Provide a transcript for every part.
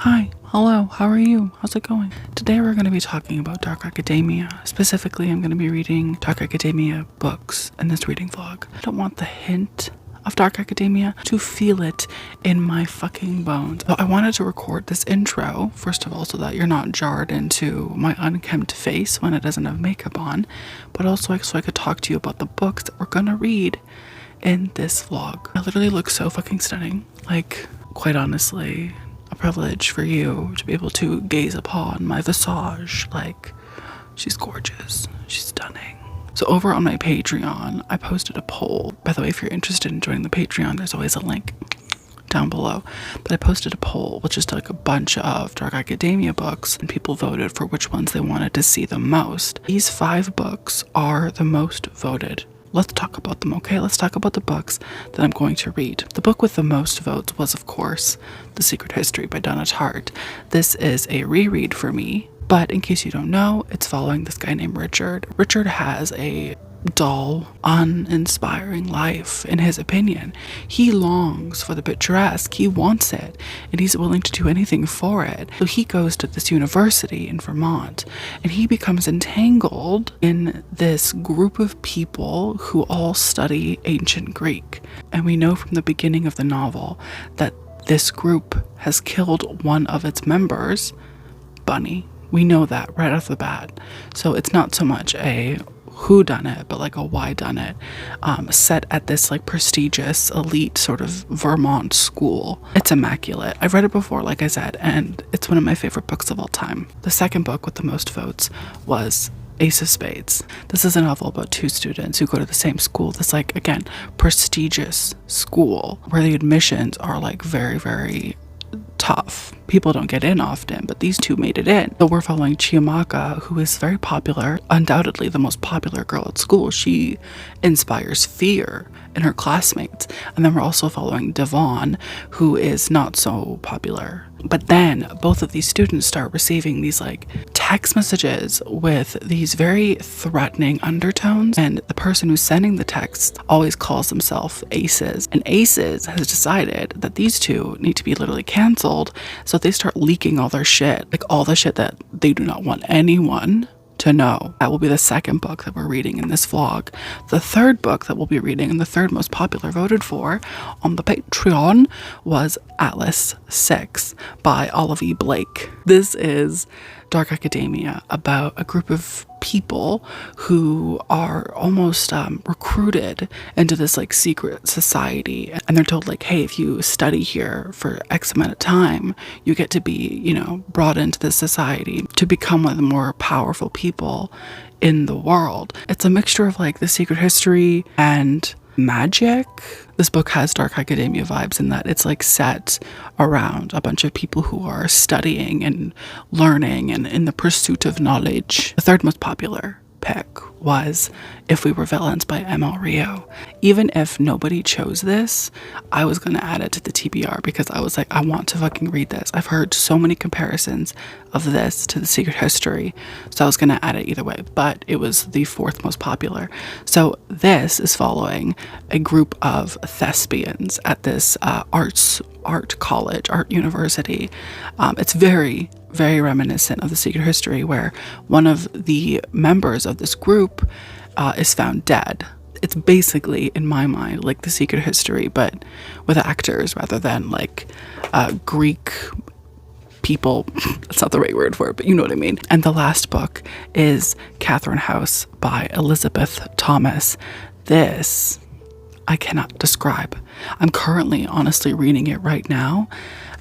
Hi, hello, how are you? How's it going? Today we're going to be talking about dark academia. Specifically, I'm going to be reading dark academia books in this reading vlog. I don't want the hint of dark academia to feel it in my fucking bones. So I wanted to record this intro, first of all, so that you're not jarred into my unkempt face when it doesn't have makeup on, but also so I could talk to you about the books that we're going to read in this vlog. I literally look so fucking stunning. Like, quite honestly, a privilege for you to be able to gaze upon my visage. Like, she's gorgeous, she's stunning. So over on my Patreon, I posted a poll. By the way, if you're interested in joining the Patreon, there's always a link down below. But I posted a poll with just like a bunch of dark academia books, and people voted for which ones they wanted to see the most. These 5 books are the most voted. Let's talk about them, okay? Let's talk about the books that I'm going to read. The book with the most votes was, of course, The Secret History by Donna Tartt. This is a reread for me, but in case you don't know, it's following this guy named Richard. Richard has a dull, uninspiring life, in his opinion. He longs for the picturesque, he wants it, and he's willing to do anything for it. So he goes to this university in Vermont, and he becomes entangled in this group of people who all study ancient Greek. And we know from the beginning of the novel that this group has killed one of its members, Bunny. We know that right off the bat. So it's not so much a who done it, but like a why done it, set at this like prestigious elite sort of Vermont school. It's immaculate. I've read it before, like I said, and it's one of my favorite books of all time. The second book with the most votes was Ace of Spades. This is a novel about 2 students who go to the same school, this like, again, prestigious school where the admissions are like very, very tough. People don't get in often, but these 2 made it in. So we're following Chiamaka, who is very popular, undoubtedly the most popular girl at school. She inspires fear in her classmates. And then we're also following Devon, who is not so popular. But then both of these students start receiving these like text messages with these very threatening undertones, and the person who's sending the text always calls themselves Aces. And Aces has decided that these 2 need to be literally canceled, so they start leaking all their shit, like all the shit that they do not want anyone to know. That will be the second book that we're reading in this vlog. The third book that we'll be reading, and the third most popular voted for on the Patreon, was Atlas 6 by Olive E. Blake. This is dark academia about a group of people who are almost recruited into this like secret society, and they're told like, hey, if you study here for X amount of time, you get to be, you know, brought into this society to become one of the more powerful people in the world. It's a mixture of like The Secret History and magic. This book has dark academia vibes in that it's like set around a bunch of people who are studying and learning and in the pursuit of knowledge. The third most popular pick was If We Were Villains by M.L. Rio. Even if nobody chose this, I was going to add it to the TBR because I was like, I want to fucking read this. I've heard so many comparisons of this to The Secret History, so I was going to add it either way, but it was the 4th most popular. So this is following a group of thespians at this art college, art university. It's very, very reminiscent of The Secret History, where one of the members of this group is found dead. It's basically, in my mind, like The Secret History, but with actors rather than like Greek people. That's not the right word for it, but you know what I mean. And the last book is Catherine House by Elizabeth Thomas. This I cannot describe. I'm currently honestly reading it right now,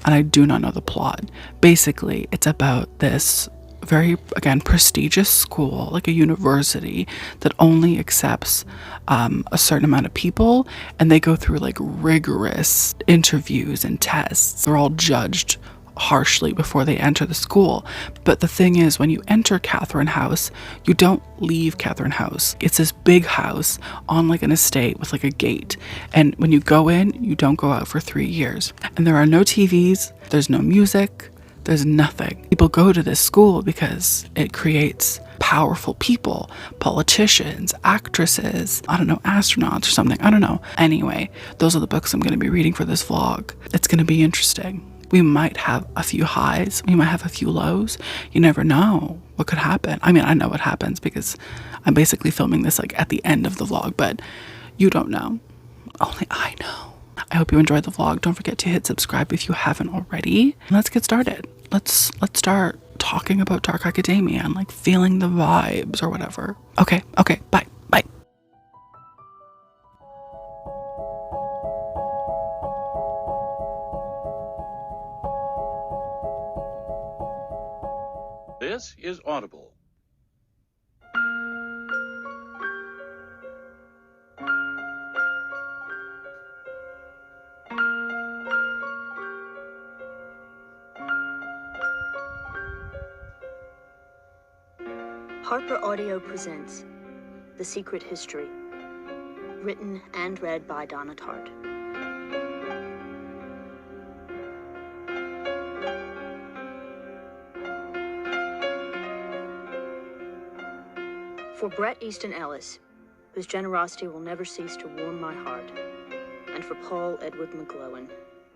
and I do not know the plot. Basically, it's about this very, again, prestigious school, like a university, that only accepts a certain amount of people, and they go through like rigorous interviews and tests. They're all judged harshly before they enter the school. But the thing is, when you enter Catherine House, you don't leave Catherine House. It's this big house on like an estate with like a gate, and when you go in, you don't go out for 3 years. And there are no TVs, there's no music, there's nothing. People go to this school because it creates powerful people, politicians, actresses, I don't know, astronauts or something, I don't know. Anyway, those are the books I'm going to be reading for this vlog. It's going to be interesting. We might have a few highs, we might have a few lows. You never know what could happen. I mean, I know what happens because I'm basically filming this like at the end of the vlog, but you don't know. Only I know. I hope you enjoyed the vlog. Don't forget to hit subscribe if you haven't already. Let's get started. Let's start talking about Dark Academia and like feeling the vibes or whatever. Okay, bye. This is Audible. Harper Audio presents The Secret History, written and read by Donna Tartt. For Bret Easton Ellis, whose generosity will never cease to warm my heart, and for Paul Edward McGlowan,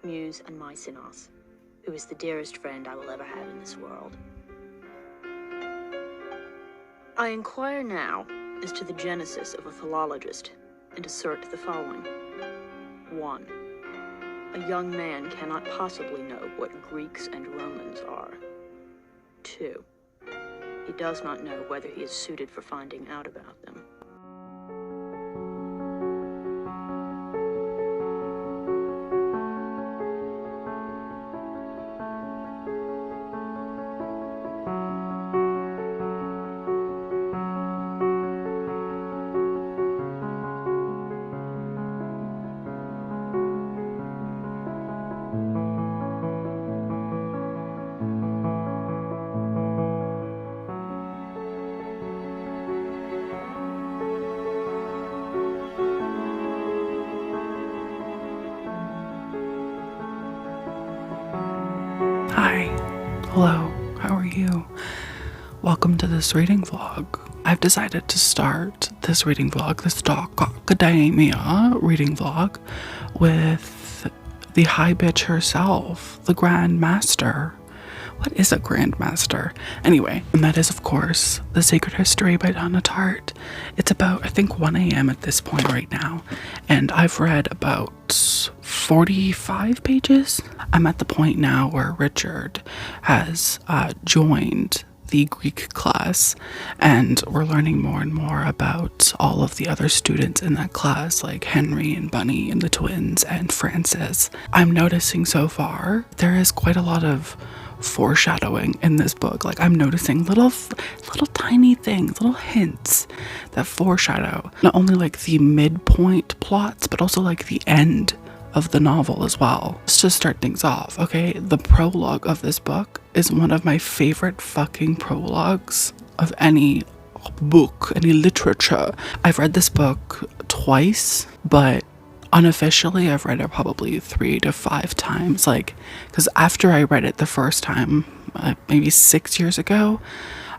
muse and Mycenas, who is the dearest friend I will ever have in this world. I inquire now as to the genesis of a philologist and assert the following. 1. A young man cannot possibly know what Greeks and Romans are. 2. He does not know whether he is suited for finding out about them. Hi, hello, how are you? Welcome to this reading vlog. I've decided to start this reading vlog, this Dark Academia reading vlog, with the high bitch herself, the Grand Master. What is a Grand Master? Anyway, and that is, of course, The Secret History by Donna Tartt. It's about, I think, 1 a.m. at this point right now, and I've read about 45 pages. I'm at the point now where Richard has joined the Greek class, and we're learning more and more about all of the other students in that class, like Henry and Bunny and the twins and Francis. I'm noticing so far there is quite a lot of foreshadowing in this book. Like, I'm noticing little tiny things, little hints that foreshadow not only like the midpoint plots, but also like the end of the novel as well. Let's just start things off, okay? The prologue of this book is one of my favorite fucking prologues of any book, any literature. I've read this book twice, but unofficially I've read it probably 3 to 5 times, like, because after I read it the first time, maybe 6 years ago,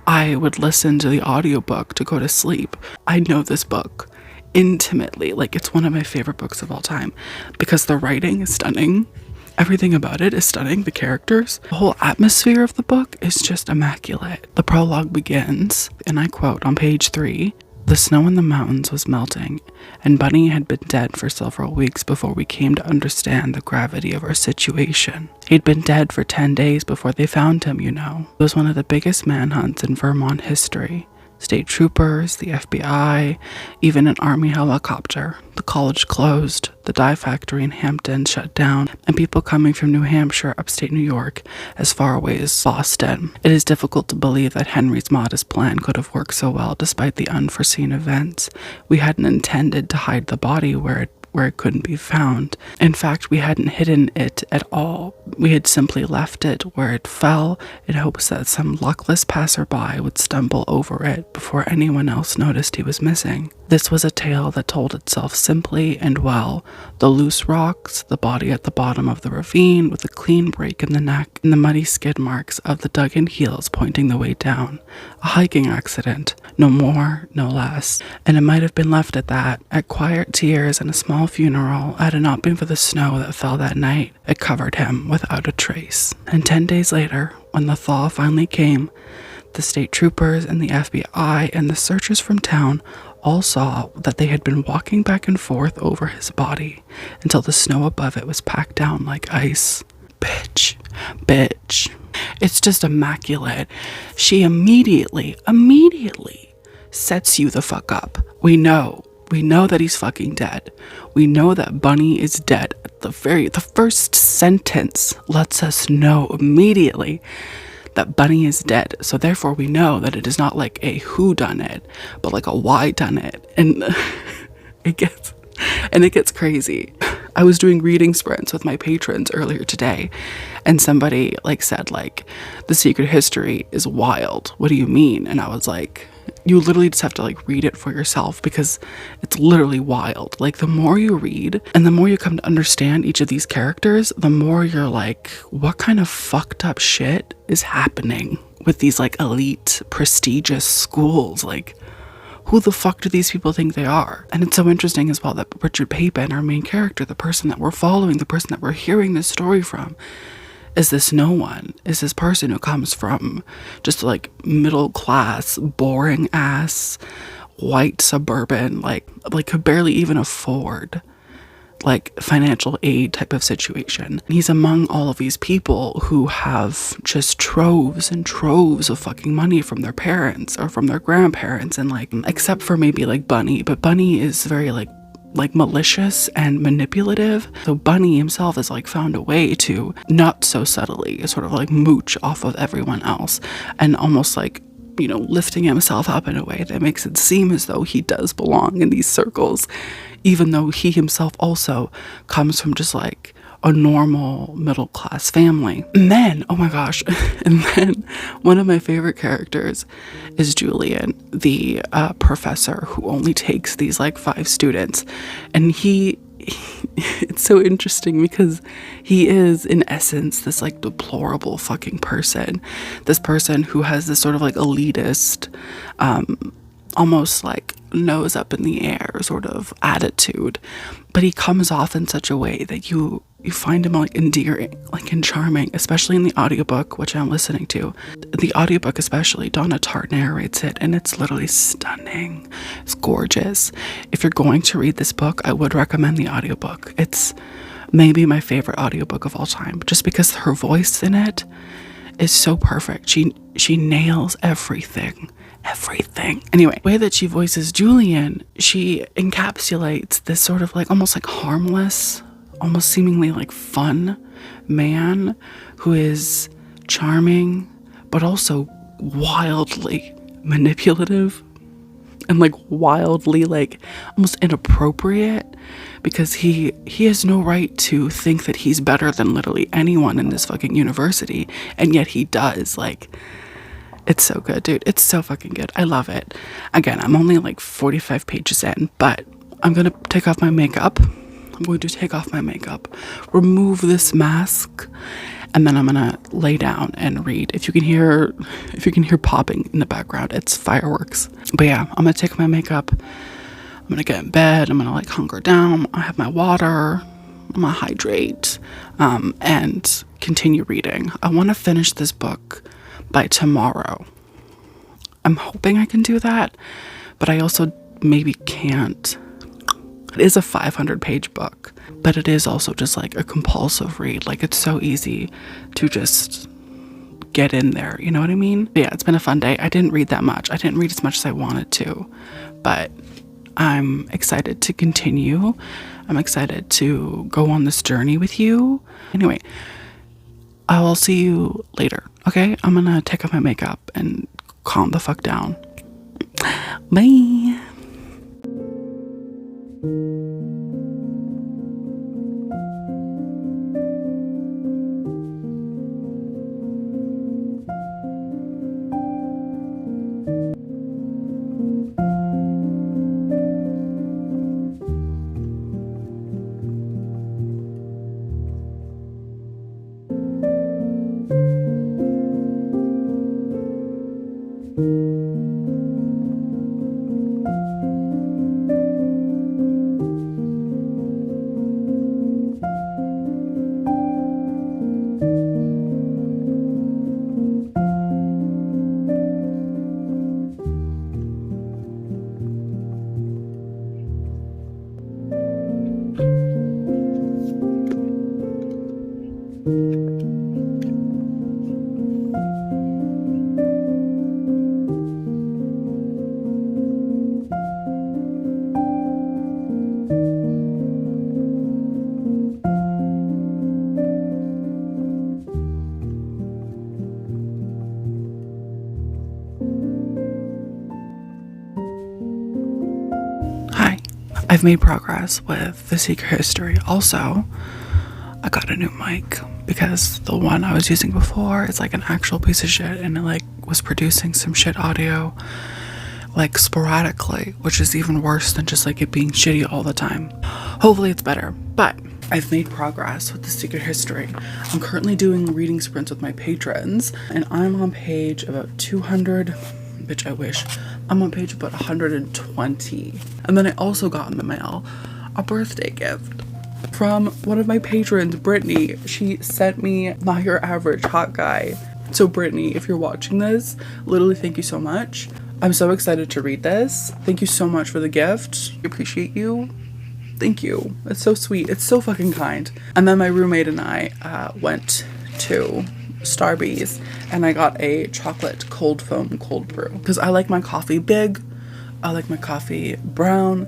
I would listen to the audiobook to go to sleep. I know this book intimately, like it's one of my favorite books of all time because the writing is stunning. Everything about it is stunning. The characters, the whole atmosphere of the book is just immaculate. The prologue begins, and I quote on page 3, "The snow in the mountains was melting, and Bunny had been dead for several weeks before we came to understand the gravity of our situation. He'd been dead for 10 days before they found him, you know. It was one of the biggest manhunts in Vermont history. State troopers, the FBI, even an army helicopter. The college closed, the dye factory in Hampton shut down, and people coming from New Hampshire, upstate New York, as far away as Boston. It is difficult to believe that Henry's modest plan could have worked so well despite the unforeseen events. We hadn't intended to hide the body where it couldn't be found. In fact, we hadn't hidden it at all. We had simply left it where it fell in hopes that some luckless passerby would stumble over it before anyone else noticed he was missing. This was a tale that told itself simply and well. The loose rocks, the body at the bottom of the ravine with a clean break in the neck, and the muddy skid marks of the dug-in heels pointing the way down. A hiking accident. No more, no less. And it might have been left at that, at quiet tears and a small small funeral, had it not been for the snow that fell that night, it covered him without a trace. And 10 days later, when the thaw finally came, the state troopers and the FBI and the searchers from town all saw that they had been walking back and forth over his body until the snow above it was packed down like ice. Bitch. It's just immaculate. She immediately sets you the fuck up. We know that he's fucking dead. We know that Bunny is dead. The first sentence lets us know immediately that Bunny is dead. So therefore we know that it is not like a whodunit, but like a whydunit. And it gets crazy. I was doing reading sprints with my patrons earlier today, and somebody said the secret history is wild. What do you mean? And I was like, you literally just have to read it for yourself, because it's literally wild. The more you read and the more you come to understand each of these characters, the more you're like, what kind of fucked up shit is happening with these elite prestigious schools? Who the fuck do these people think they are? And it's so interesting as well that Richard Papin, our main character, the person that we're following, the person that we're hearing this story from, is this no one, is this person who comes from just middle class, boring ass, white suburban, could barely even afford financial aid type of situation. He's among all of these people who have just troves and troves of fucking money from their parents or from their grandparents, and except for maybe Bunny, but Bunny is very malicious and manipulative. So Bunny himself has found a way to not so subtly sort of mooch off of everyone else, and almost lifting himself up in a way that makes it seem as though he does belong in these circles, even though he himself also comes from just a normal middle class family. And then, oh my gosh, and then one of my favorite characters is Julian, the professor who only takes these 5 students. And it's so interesting because he is in essence this deplorable fucking person, this person who has this sort of elitist, almost nose up in the air sort of attitude, but he comes off in such a way that you find him endearing, and charming, especially in the audiobook, which I'm listening to. The audiobook especially, Donna Tartt narrates it, and it's literally stunning. It's gorgeous. If you're going to read this book, I would recommend the audiobook. It's maybe my favorite audiobook of all time, just because her voice in it is so perfect. She nails everything. Anyway, the way that she voices Julian, she encapsulates this sort of almost harmless, almost seemingly fun man who is charming, but also wildly manipulative and wildly almost inappropriate, because he has no right to think that he's better than literally anyone in this fucking university, and yet he does. It's so good, dude. It's so fucking good. I love it. Again, I'm only 45 pages in, but I'm gonna take off my makeup. I'm going to take off my makeup, remove this mask, and then I'm gonna lay down and read. If you can hear popping in the background, it's fireworks. But yeah, I'm gonna take my makeup. I'm gonna get in bed. I'm gonna hunker down. I have my water. I'm gonna hydrate, and continue reading. I want to finish this book by tomorrow. I'm hoping I can do that, but I also maybe can't. It is a 500-page book, but it is also just a compulsive read. It's so easy to just get in there, you know what I mean? But yeah, it's been a fun day. I didn't read that much. I didn't read as much as I wanted to, but I'm excited to continue. I'm excited to go on this journey with you. Anyway, I will see you later, okay? I'm gonna take off my makeup and calm the fuck down. Bye. I've made progress with The Secret History. Also, I got a new mic because the one I was using before is like an actual piece of shit, and it like was producing some shit audio like sporadically, which is even worse than just like it being shitty all the time. Hopefully it's better, but I've made progress with The Secret History. I'm currently doing reading sprints with my patrons, and I'm on page about 200. Bitch, I wish. I'm on page about 120. And then I also got in the mail a birthday gift from one of my patrons, Brittany. She sent me Not Your Average Hot Guy. So Brittany, if you're watching this, literally thank you so much. I'm so excited to read this. Thank you so much for the gift. I appreciate you. Thank you. It's so sweet. It's so fucking kind. And then my roommate and I went to Starbucks and I got a chocolate cold foam cold brew because I like my coffee big. I like my coffee brown.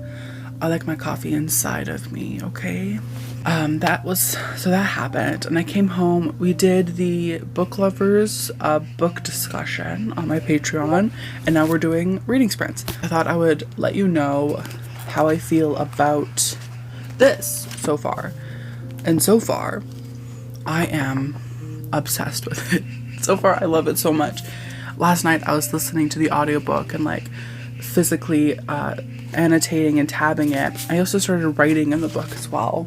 I like my coffee inside of me, okay? That happened, and I came home. We did the book lovers book discussion on my Patreon, and now we're doing reading sprints. I thought I would let you know how I feel about this so far. And so far, I am obsessed with it. So far, I love it so much. Last night, I was listening to the audiobook and like physically annotating and tabbing it. I also started writing in the book as well.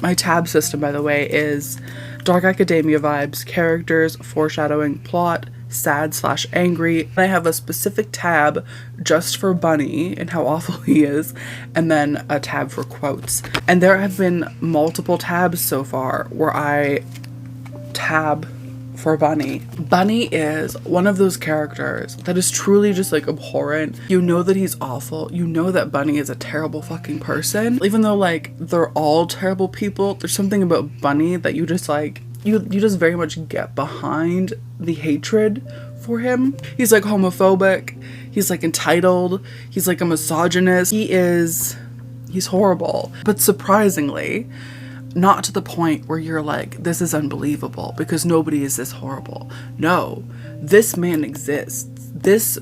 My tab system, by the way, is Dark Academia vibes, characters, foreshadowing, plot, sad/angry. And I have a specific tab just for Bunny and how awful he is, and then a tab for quotes. And there have been multiple tabs so far where I tab for Bunny. Bunny is one of those characters that is truly just like abhorrent. You know that he's awful. You know that Bunny is a terrible fucking person. Even though like they're all terrible people, there's something about Bunny that you just like, you just very much get behind the hatred for him. He's like homophobic. He's like entitled. He's like a misogynist. He's horrible. But surprisingly, not to the point where you're like, this is unbelievable because nobody is this horrible. No, this man exists. This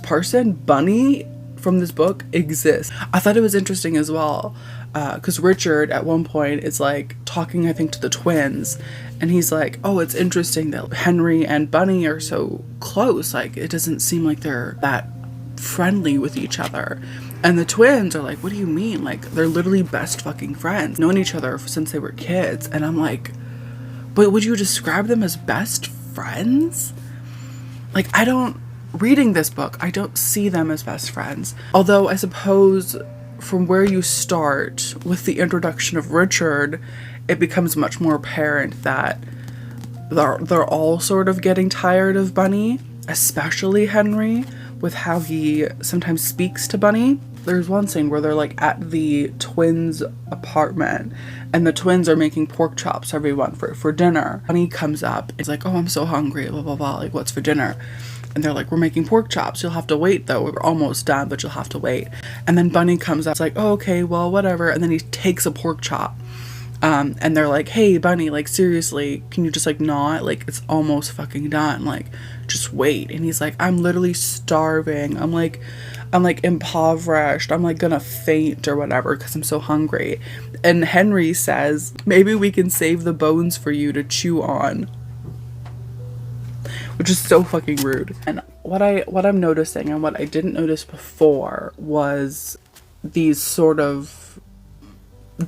person, Bunny, from this book exists. I thought it was interesting as well because Richard at one point is like talking, I think, to the twins, and he's like, oh, it's interesting that Henry and Bunny are so close. Like, it doesn't seem like they're that friendly with each other. And the twins are like, what do you mean? Like, they're literally best fucking friends, known each other since they were kids. And I'm like, but would you describe them as best friends? Like, reading this book, I don't see them as best friends. Although I suppose from where you start with the introduction of Richard, it becomes much more apparent that they're all sort of getting tired of Bunny, especially Henry, with how he sometimes speaks to Bunny. There's one scene where they're like at the twins' apartment and the twins are making pork chops for everyone for dinner. Bunny comes up, it's like, oh, I'm so hungry, blah, blah, blah, like, what's for dinner? And they're like, we're making pork chops. You'll have to wait though. We're almost done, but you'll have to wait. And then Bunny comes up, it's like, oh, okay, well, whatever. And then he takes a pork chop. And they're like, hey, Bunny, like, seriously, can you just like not? Like, it's almost fucking done. Like, just wait. And he's like, I'm literally starving. I'm like impoverished. I'm like gonna faint or whatever because I'm so hungry. And Henry says, maybe we can save the bones for you to chew on. Which is so fucking rude. And what I'm noticing and what I didn't notice before was these sort of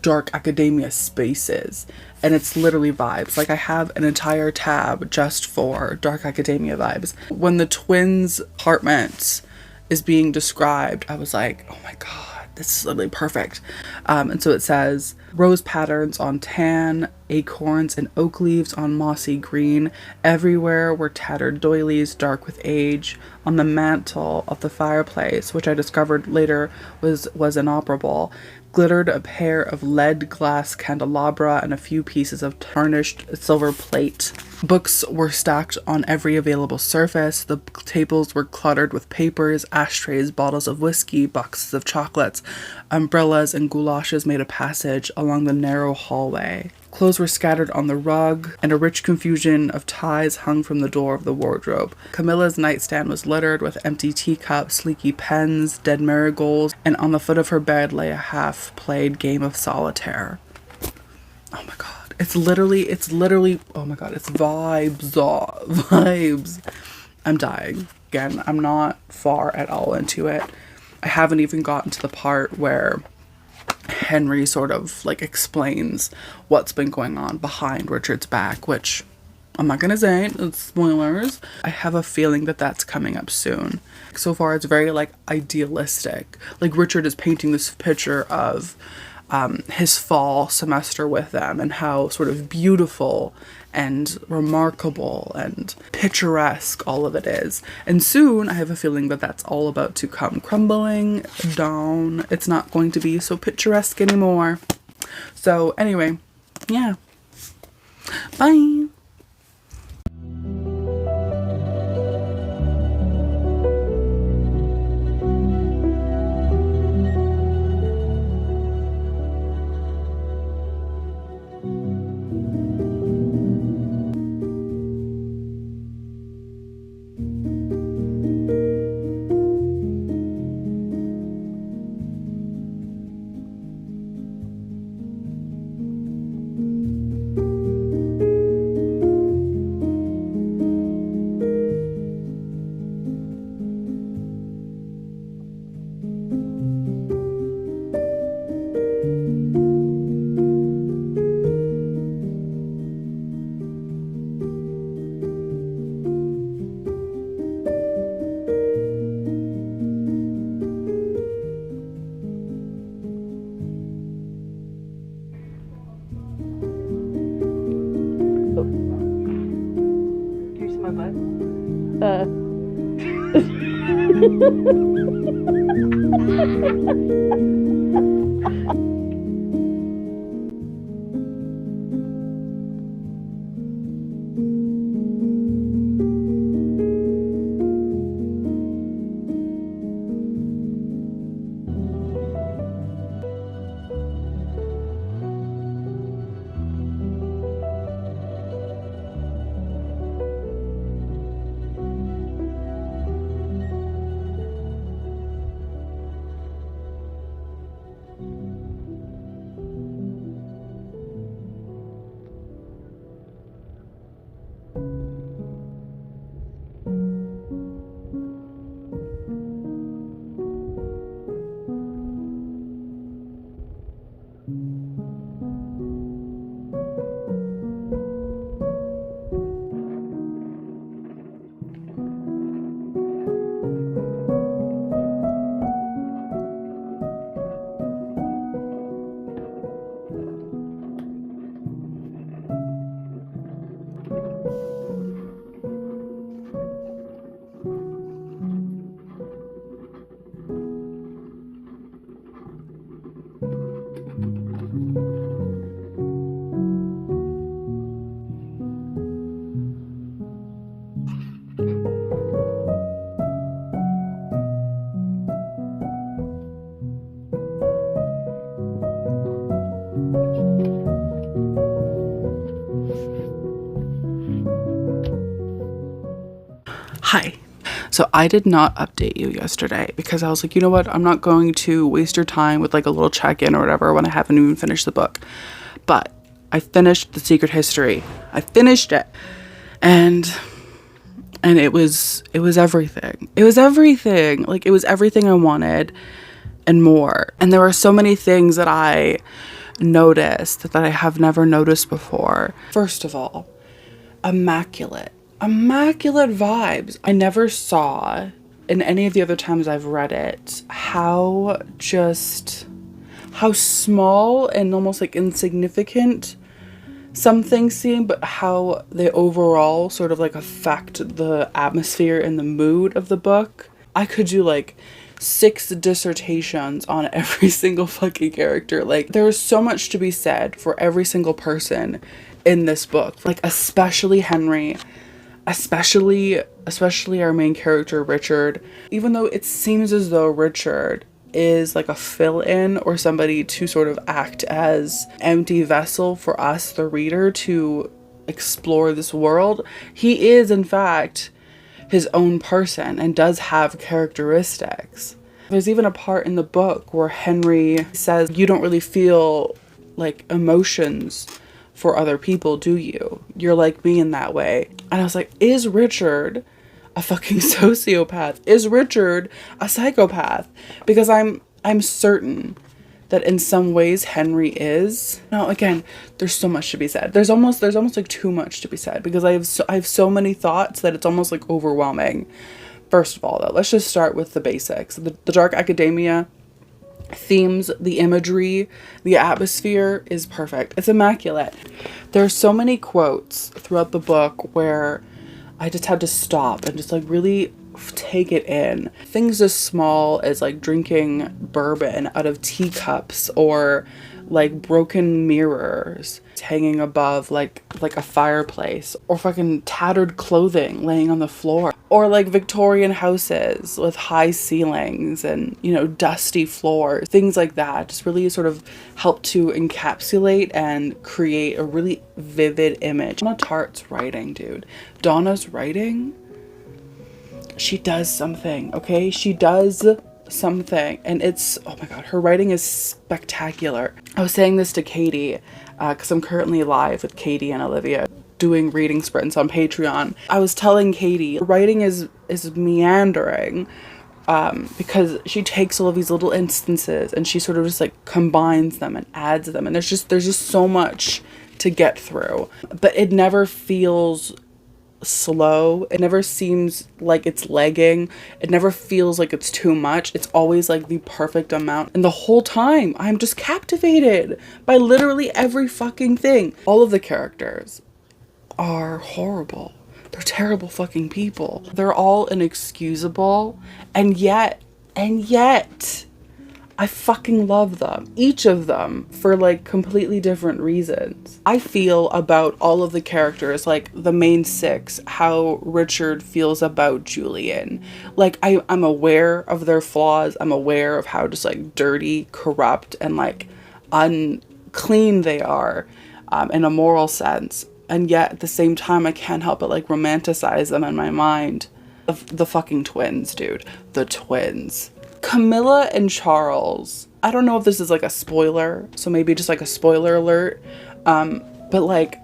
dark academia spaces, and it's literally vibes. Like, I have an entire tab just for dark academia vibes. When the twins' apartment is being described, I was like, oh my god, this is literally perfect. And so it says, rose patterns on tan, acorns and oak leaves on mossy green. Everywhere were tattered doilies, dark with age. On the mantle of the fireplace, which I discovered later was inoperable, glittered a pair of lead glass candelabra and a few pieces of tarnished silver plate. Books were stacked on every available surface. The tables were cluttered with papers, ashtrays, bottles of whiskey, boxes of chocolates. Umbrellas and goulashes made a passage along the narrow hallway. Clothes were scattered on the rug, and a rich confusion of ties hung from the door of the wardrobe. Camilla's nightstand was littered with empty teacups, leaky pens, dead marigolds, and on the foot of her bed lay a half-played game of solitaire. Oh my god. It's literally, oh my god, it's vibes. I'm dying. Again, I'm not far at all into it. I haven't even gotten to the part where Henry sort of like explains what's been going on behind Richard's back, which I'm not gonna say, it's spoilers. I have a feeling that that's coming up soon. So far it's very like idealistic. Like Richard is painting this picture of his fall semester with them and how sort of beautiful and remarkable and picturesque all of it is. And soon I have a feeling that that's all about to come crumbling down. It's not going to be so picturesque anymore. So anyway, yeah. Bye. Hi. So I did not update you yesterday because I was like, you know what? I'm not going to waste your time with like a little check-in or whatever when I haven't even finished the book. But I finished The Secret History. I finished it. And it was everything. It was everything. Like it was everything I wanted and more. And there were so many things that I noticed that I have never noticed before. First of all, immaculate vibes. I never saw in any of the other times I've read it how small and almost like insignificant some things seem, but how they overall sort of like affect the atmosphere and the mood of the book. I could do like 6 dissertations on every single fucking character. Like there is so much to be said for every single person in this book, like especially Henry, especially our main character Richard. Even though it seems as though Richard is like a fill-in or somebody to sort of act as empty vessel for us, the reader, to explore this world. He is, in fact, his own person and does have characteristics. There's even a part in the book where Henry says, you don't really feel like emotions for other people, do you? You're like me in that way. And I was like, is Richard a fucking sociopath? Is Richard a psychopath? Because I'm certain that in some ways Henry is. Now again, there's so much to be said. There's almost like too much to be said, because I have so many thoughts that it's almost like overwhelming. First of all, though, let's just start with the basics. The Dark Academia themes, the imagery, the atmosphere is perfect. It's immaculate. There are so many quotes throughout the book where I just had to stop and just like really take it in. Things as small as like drinking bourbon out of teacups, or like broken mirrors hanging above like a fireplace, or fucking tattered clothing laying on the floor, or like Victorian houses with high ceilings and, you know, dusty floors. Things like that just really sort of help to encapsulate and create a really vivid image. Donna Tartt's writing, dude. Donna's writing, she does something, okay? She does something, and it's, oh my god, her writing is spectacular. I was saying this to Katie, because I'm currently live with Katie and Olivia doing reading sprints on Patreon. I was telling Katie, writing is meandering, because she takes all of these little instances and she sort of just like combines them and adds them, and there's just so much to get through, but it never feels slow. It never seems like it's lagging. It never feels like it's too much. It's always like the perfect amount, and the whole time I'm just captivated by literally every fucking thing. All of the characters are horrible. They're terrible fucking people. They're all inexcusable, and yet I fucking love them. Each of them for like completely different reasons. I feel about all of the characters, like the main six, how Richard feels about Julian. Like I'm aware of their flaws. I'm aware of how just like dirty, corrupt, and like unclean they are, in a moral sense. And yet at the same time, I can't help but like romanticize them in my mind. The fucking twins, dude. The twins. Camilla and Charles, I don't know if this is like a spoiler, so maybe just like a spoiler alert, but like,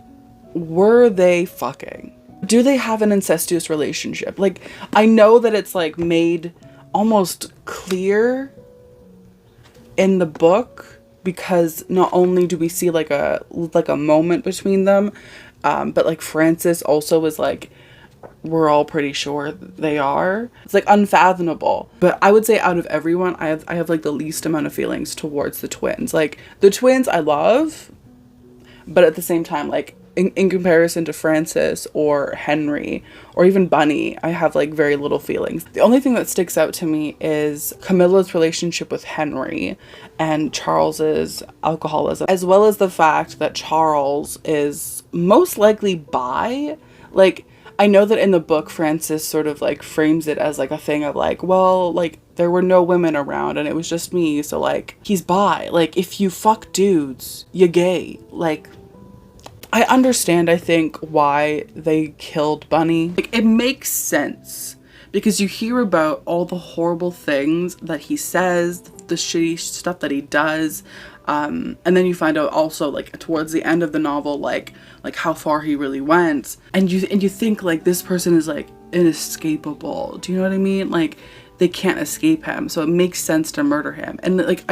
were they fucking? Do they have an incestuous relationship? Like, I know that it's like made almost clear in the book, because not only do we see like a moment between them, but like Francis also is like, we're all pretty sure they are. It's like unfathomable. But I would say out of everyone, I have like the least amount of feelings towards the twins. Like the twins I love, but at the same time, like in comparison to Francis or Henry or even Bunny, I have like very little feelings. The only thing that sticks out to me is Camilla's relationship with Henry and Charles's alcoholism, as well as the fact that Charles is most likely bi. Like, I know that in the book, Francis sort of like frames it as like a thing of like, well, like there were no women around and it was just me. So like he's bi. Like if you fuck dudes, you're gay. Like I understand, I think, why they killed Bunny. Like it makes sense because you hear about all the horrible things that he says, the shitty stuff that he does. And then you find out also like towards the end of the novel, like how far he really went, and you think like this person is like inescapable. Do you know what I mean? Like they can't escape him, so it makes sense to murder him. And like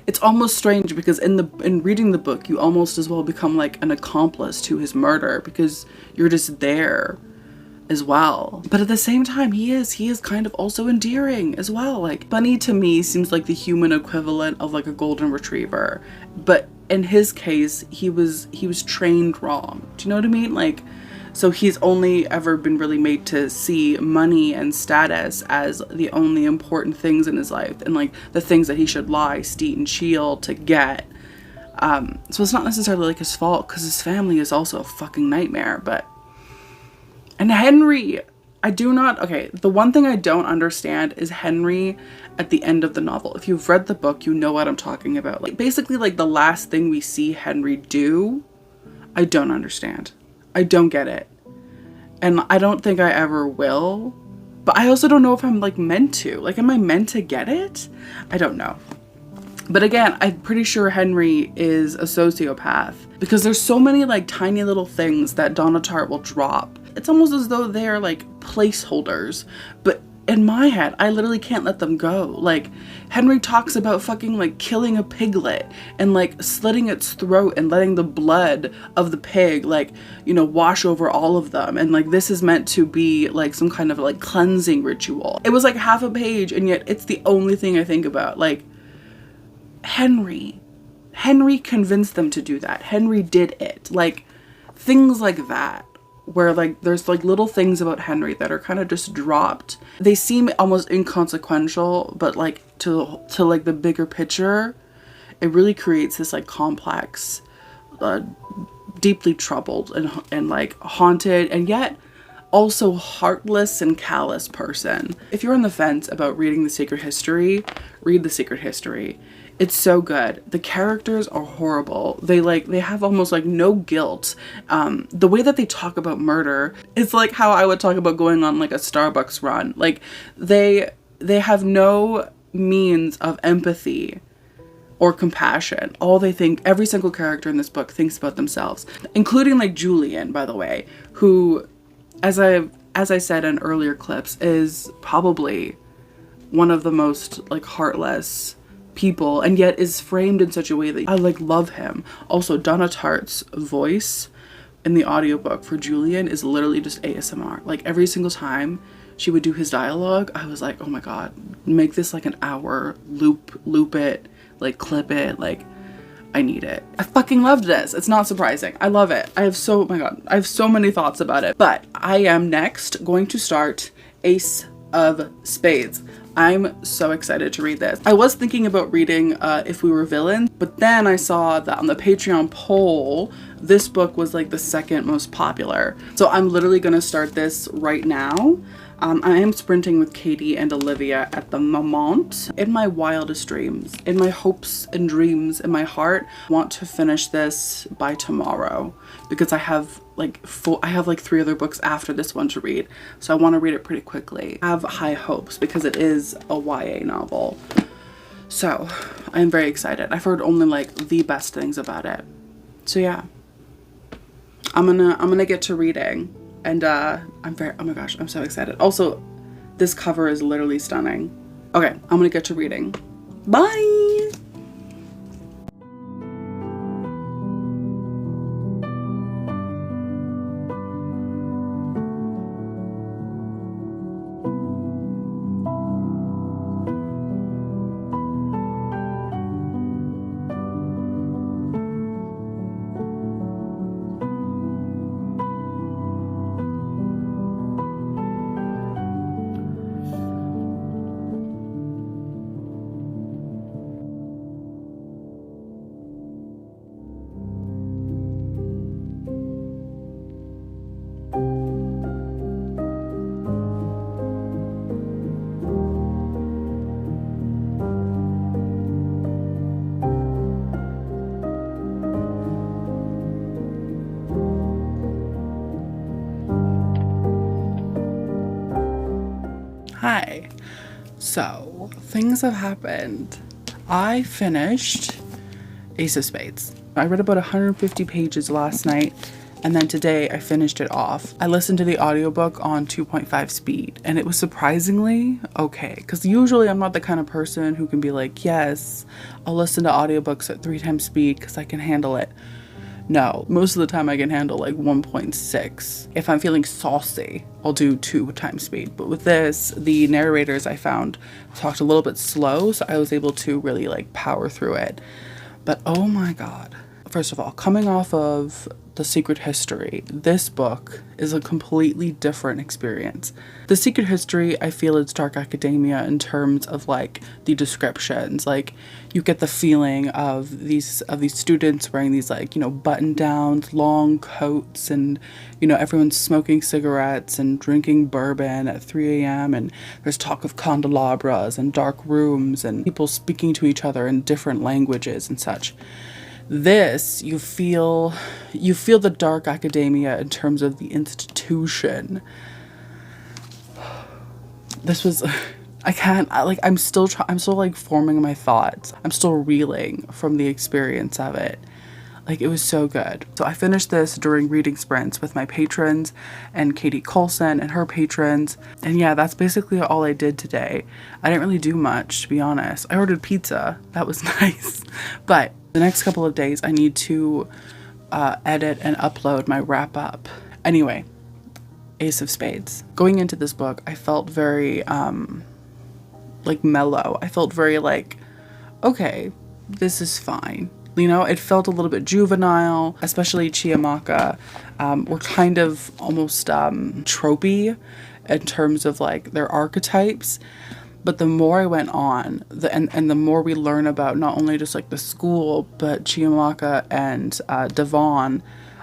it's almost strange because in reading the book, you almost as well become like an accomplice to his murder because you're just there as well. But at the same time, he is kind of also endearing as well. Like Bunny to me seems like the human equivalent of like a golden retriever, but in his case, he was trained wrong. Do you know what I mean? Like, so he's only ever been really made to see money and status as the only important things in his life, and like the things that he should lie, steal, and steal to get. So it's not necessarily like his fault because his family is also a fucking nightmare. And Henry, I do not, okay, the one thing I don't understand is Henry at the end of the novel. If you've read the book, you know what I'm talking about. Like, basically, like, the last thing we see Henry do, I don't understand. I don't get it. And I don't think I ever will. But I also don't know if I'm, like, meant to. Like, am I meant to get it? I don't know. But again, I'm pretty sure Henry is a sociopath because there's so many, like, tiny little things that Donna Tartt will drop. It's almost as though they're, like, placeholders. But in my head, I literally can't let them go. Like, Henry talks about fucking, like, killing a piglet and, like, slitting its throat and letting the blood of the pig, like, you know, wash over all of them. And, like, this is meant to be, like, some kind of, like, cleansing ritual. It was, like, half a page, and yet it's the only thing I think about. Like, Henry convinced them to do that. Henry did it. Like, things like that. Where, like, there's, like, little things about Henry that are kind of just dropped. They seem almost inconsequential, but, like, to like, the bigger picture, it really creates this, like, complex, deeply troubled and, like, haunted, and yet also heartless and callous person. If you're on the fence about reading The Secret History, read The Secret History. It's so good. The characters are horrible. They have almost like no guilt. The way that they talk about murder is like how I would talk about going on like a Starbucks run. Like they have no means of empathy or compassion. All they think, every single character in this book thinks about themselves, including like Julian, by the way, who, as I said in earlier clips, is probably one of the most like heartless people, and yet is framed in such a way that I like love him. Also, Donna Tartt's voice in the audiobook for Julian is literally just ASMR. Like every single time she would do his dialogue, I was like, oh my god, make this like an hour, loop it, like clip it, like I need it. I fucking loved this. It's not surprising. I love it. I have so many thoughts about it. But I am next going to start Ace of Spades. I'm so excited to read this. I was thinking about reading If We Were Villains, but then I saw that on the Patreon poll, this book was like the second most popular. So I'm literally gonna start this right now. I am sprinting with Katie and Olivia at the moment. In my wildest dreams, in my hopes and dreams, in my heart, I want to finish this by tomorrow because I have like 3 other books after this one to read. So I want to read it pretty quickly. I have high hopes because it is a YA novel. So I'm very excited. I've heard only like the best things about it. So yeah, I'm gonna get to reading. And oh my gosh, I'm so excited. Also, this cover is literally stunning. Okay, I'm gonna get to reading. Bye! Hi. So, things have happened. I finished Ace of Spades. I read about 150 pages last night, and then today I finished it off. I listened to the audiobook on 2.5 speed, and it was surprisingly okay. Because usually I'm not the kind of person who can be like, yes, I'll listen to audiobooks at 3 times speed because I can handle it. No, most of the time I can handle like 1.6. If I'm feeling saucy, I'll do 2 times speed. But with this, the narrators I found talked a little bit slow, so I was able to really like power through it. But oh my god, First of all, coming off of The Secret History, this book is a completely different experience. The Secret History, I feel it's dark academia in terms of like the descriptions. Like you get the feeling of these students wearing these like, you know, button downs, long coats, and you know, everyone's smoking cigarettes and drinking bourbon at 3 a.m. and there's talk of candelabras and dark rooms and people speaking to each other in different languages and such. This, you feel the dark academia in terms of the institution. This was, I'm still like forming my thoughts. I'm still reeling from the experience of it. Like, it was so good. So I finished this during reading sprints with my patrons and Katie Colson and her patrons. And yeah, that's basically all I did today. I didn't really do much, to be honest. I ordered pizza. That was nice. But the next couple of days, I need to edit and upload my wrap up. Anyway, Ace of Spades. Going into this book, I felt very like mellow. I felt very like, okay, this is fine. You know, it felt a little bit juvenile, especially Chiamaka. Were kind of almost tropey in terms of like their archetypes. But the more I went on, and the more we learn about not only just like the school, but Chiamaka and Devon,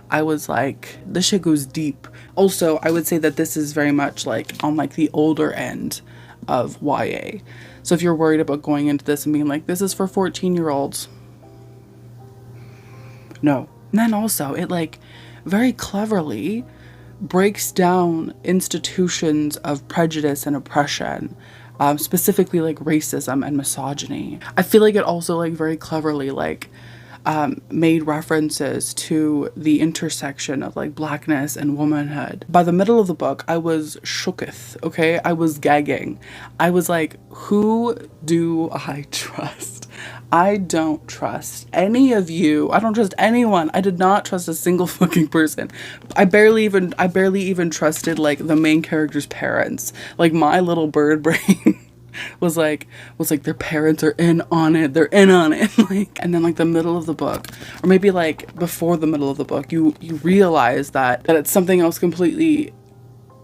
I was like, this shit goes deep. Also, I would say that this is very much like on like the older end of YA. So if you're worried about going into this and being like, this is for 14-year-olds, no. And then also, it like very cleverly breaks down institutions of prejudice and oppression. Specifically like racism and misogyny. I feel like it also like very cleverly like made references to the intersection of like blackness and womanhood. By the middle of the book, I was shooketh, okay? I was gagging. I was like, who do I trust? I don't trust any of you. I don't trust anyone. I did not trust a single fucking person. I barely even trusted like the main character's parents. Like my little bird brain was like their parents are in on it. They're in on it. Like, and then like the middle of the book, or maybe like before the middle of the book, you realize that it's something else completely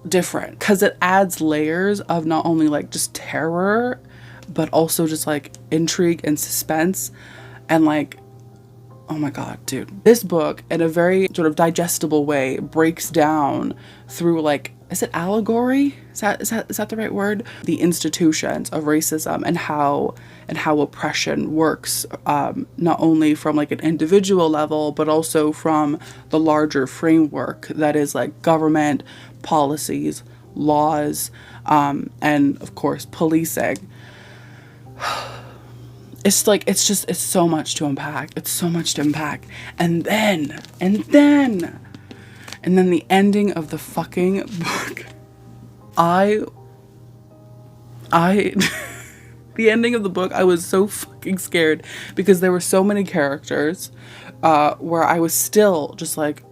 different, because it adds layers of not only like just terror, but also just like intrigue and suspense. And like, oh my god, dude, this book in a very sort of digestible way breaks down through like, is it allegory? Is that the right word? The institutions of racism and how oppression works, not only from like an individual level, but also from the larger framework that is like government, policies, laws, and of course policing. It's so much to unpack. It's so much to unpack. And then the ending of the fucking book. The ending of the book, I was so fucking scared because there were so many characters where I was still just like,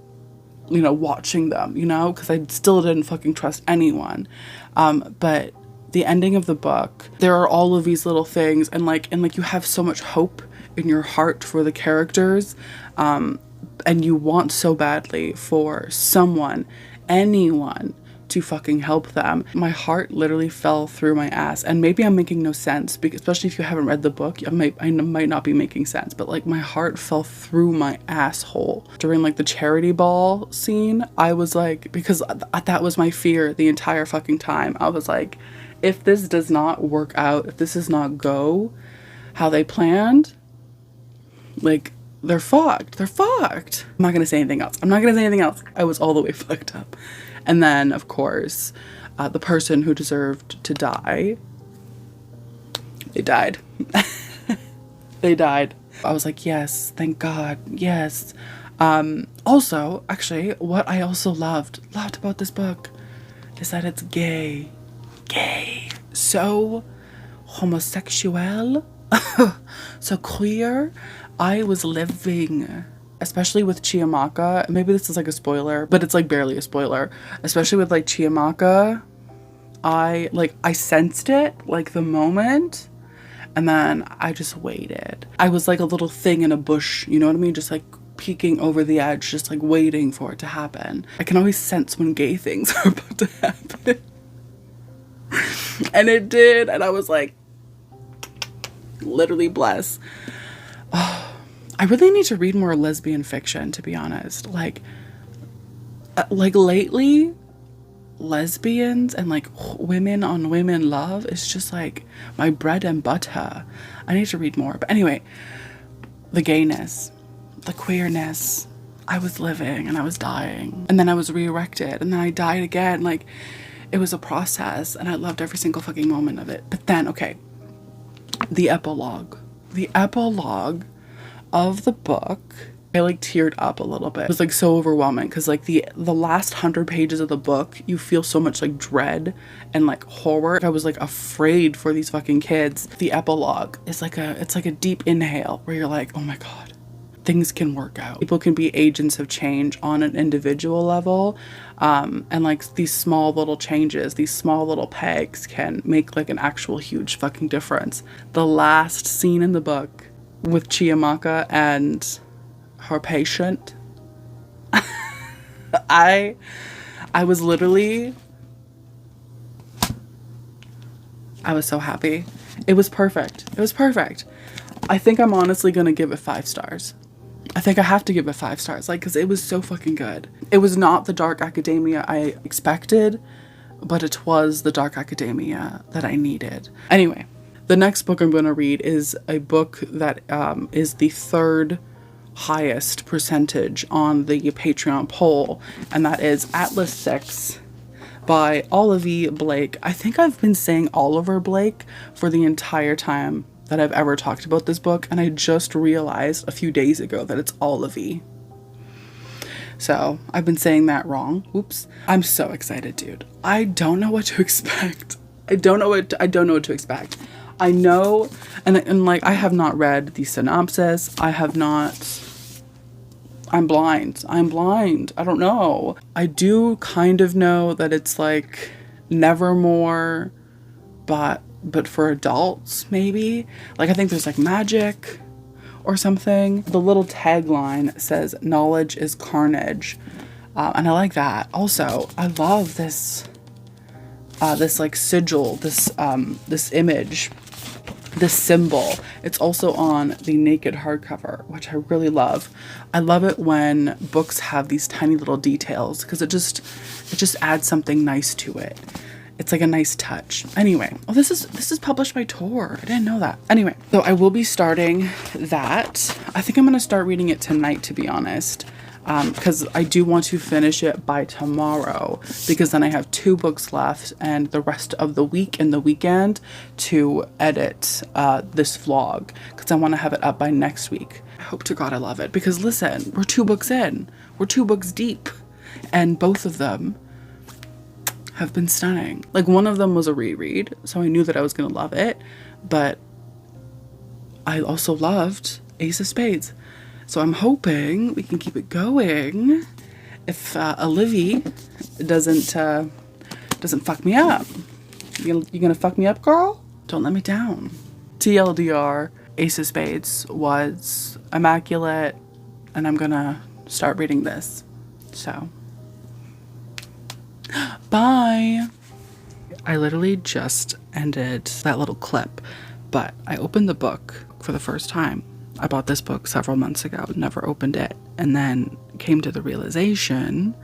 you know, watching them, you know, because I still didn't fucking trust anyone. But the ending of the book, there are all of these little things, and you have so much hope in your heart for the characters, and you want so badly for someone, anyone, to fucking help them. My heart literally fell through my ass, and maybe I'm making no sense, because especially if you haven't read the book, I might not be making sense, but like my heart fell through my asshole during like the charity ball scene. I was like, because that was my fear the entire fucking time. I was like, if this does not work out, if this does not go how they planned, like, they're fucked. They're fucked. I'm not gonna say anything else. I was all the way fucked up. And then, of course, the person who deserved to die, they died. They died. I was like, yes, thank God, yes. Also, actually, what I also loved about this book is that it's gay. So homosexual, so queer. I was living, especially with Chiamaka, maybe this is like a spoiler, but it's like barely a spoiler, especially with like Chiamaka, I sensed it like the moment, and then I just waited. I was like a little thing in a bush, you know what I mean? Just like peeking over the edge, just like waiting for it to happen. I can always sense when gay things are about to happen. And it did, and I was like, literally bless. Oh, I really need to read more lesbian fiction, to be honest. Like lately, lesbians and like women on women love is just like my bread and butter. I need to read more. But anyway, the gayness, the queerness, I was living and I was dying, and then I was resurrected, and then I died again. Like, it was a process, and I loved every single fucking moment of it. But then, okay, the epilogue of the book, I like teared up a little bit. It was like so overwhelming because like the last 100 pages of the book, you feel so much like dread and like horror. I was like afraid for these fucking kids. The epilogue is like it's like a deep inhale where you're like, oh my God, things can work out. People can be agents of change on an individual level. And like these small little changes, these small little pegs can make like an actual huge fucking difference. The last scene in the book with Chiamaka and her patient, I was literally, I was so happy. It was perfect. It was perfect. I think I'm honestly gonna give it 5 stars. I think I have to give it 5 stars, like, because it was so fucking good. It was not the dark academia I expected, but it was the dark academia that I needed. Anyway, the next book I'm going to read is a book that is the 3rd highest percentage on the Patreon poll, and that is Atlas 6 by Olivia Blake. I think I've been saying Oliver Blake for the entire time that I've ever talked about this book, and I just realized a few days ago that it's Olivia. So I've been saying that wrong. Oops. I'm so excited, dude. I don't know what to expect. I don't know what to expect. I know, and like, I have not read the synopsis. I'm blind. I don't know. I do kind of know that it's like Nevermore, but for adults, maybe. Like, I think there's like magic or something. The little tagline says, "Knowledge is carnage." And I like that. Also, I love this like sigil, this image, this symbol. It's also on the naked hardcover, which I really love. I love it when books have these tiny little details because it just adds something nice to it. It's like a nice touch. Anyway, oh, this is published by Tor. I didn't know that. Anyway, so I will be starting that. I think I'm going to start reading it tonight, to be honest, because I do want to finish it by tomorrow, because then I have 2 books left and the rest of the week and the weekend to edit this vlog, because I want to have it up by next week. I hope to God I love it, because listen, we're 2 books in. We're 2 books deep, and both of them have been stunning. Like, one of them was a reread, so I knew that I was gonna love it, but I also loved Ace of Spades, so I'm hoping we can keep it going if Olivia doesn't fuck me up. You gonna fuck me up, girl? Don't let me down. TLDR, Ace of Spades was immaculate, and I'm gonna start reading this, so bye. I literally just ended that little clip, but I opened the book for the first time. I bought this book several months ago, never opened it, and then came to the realization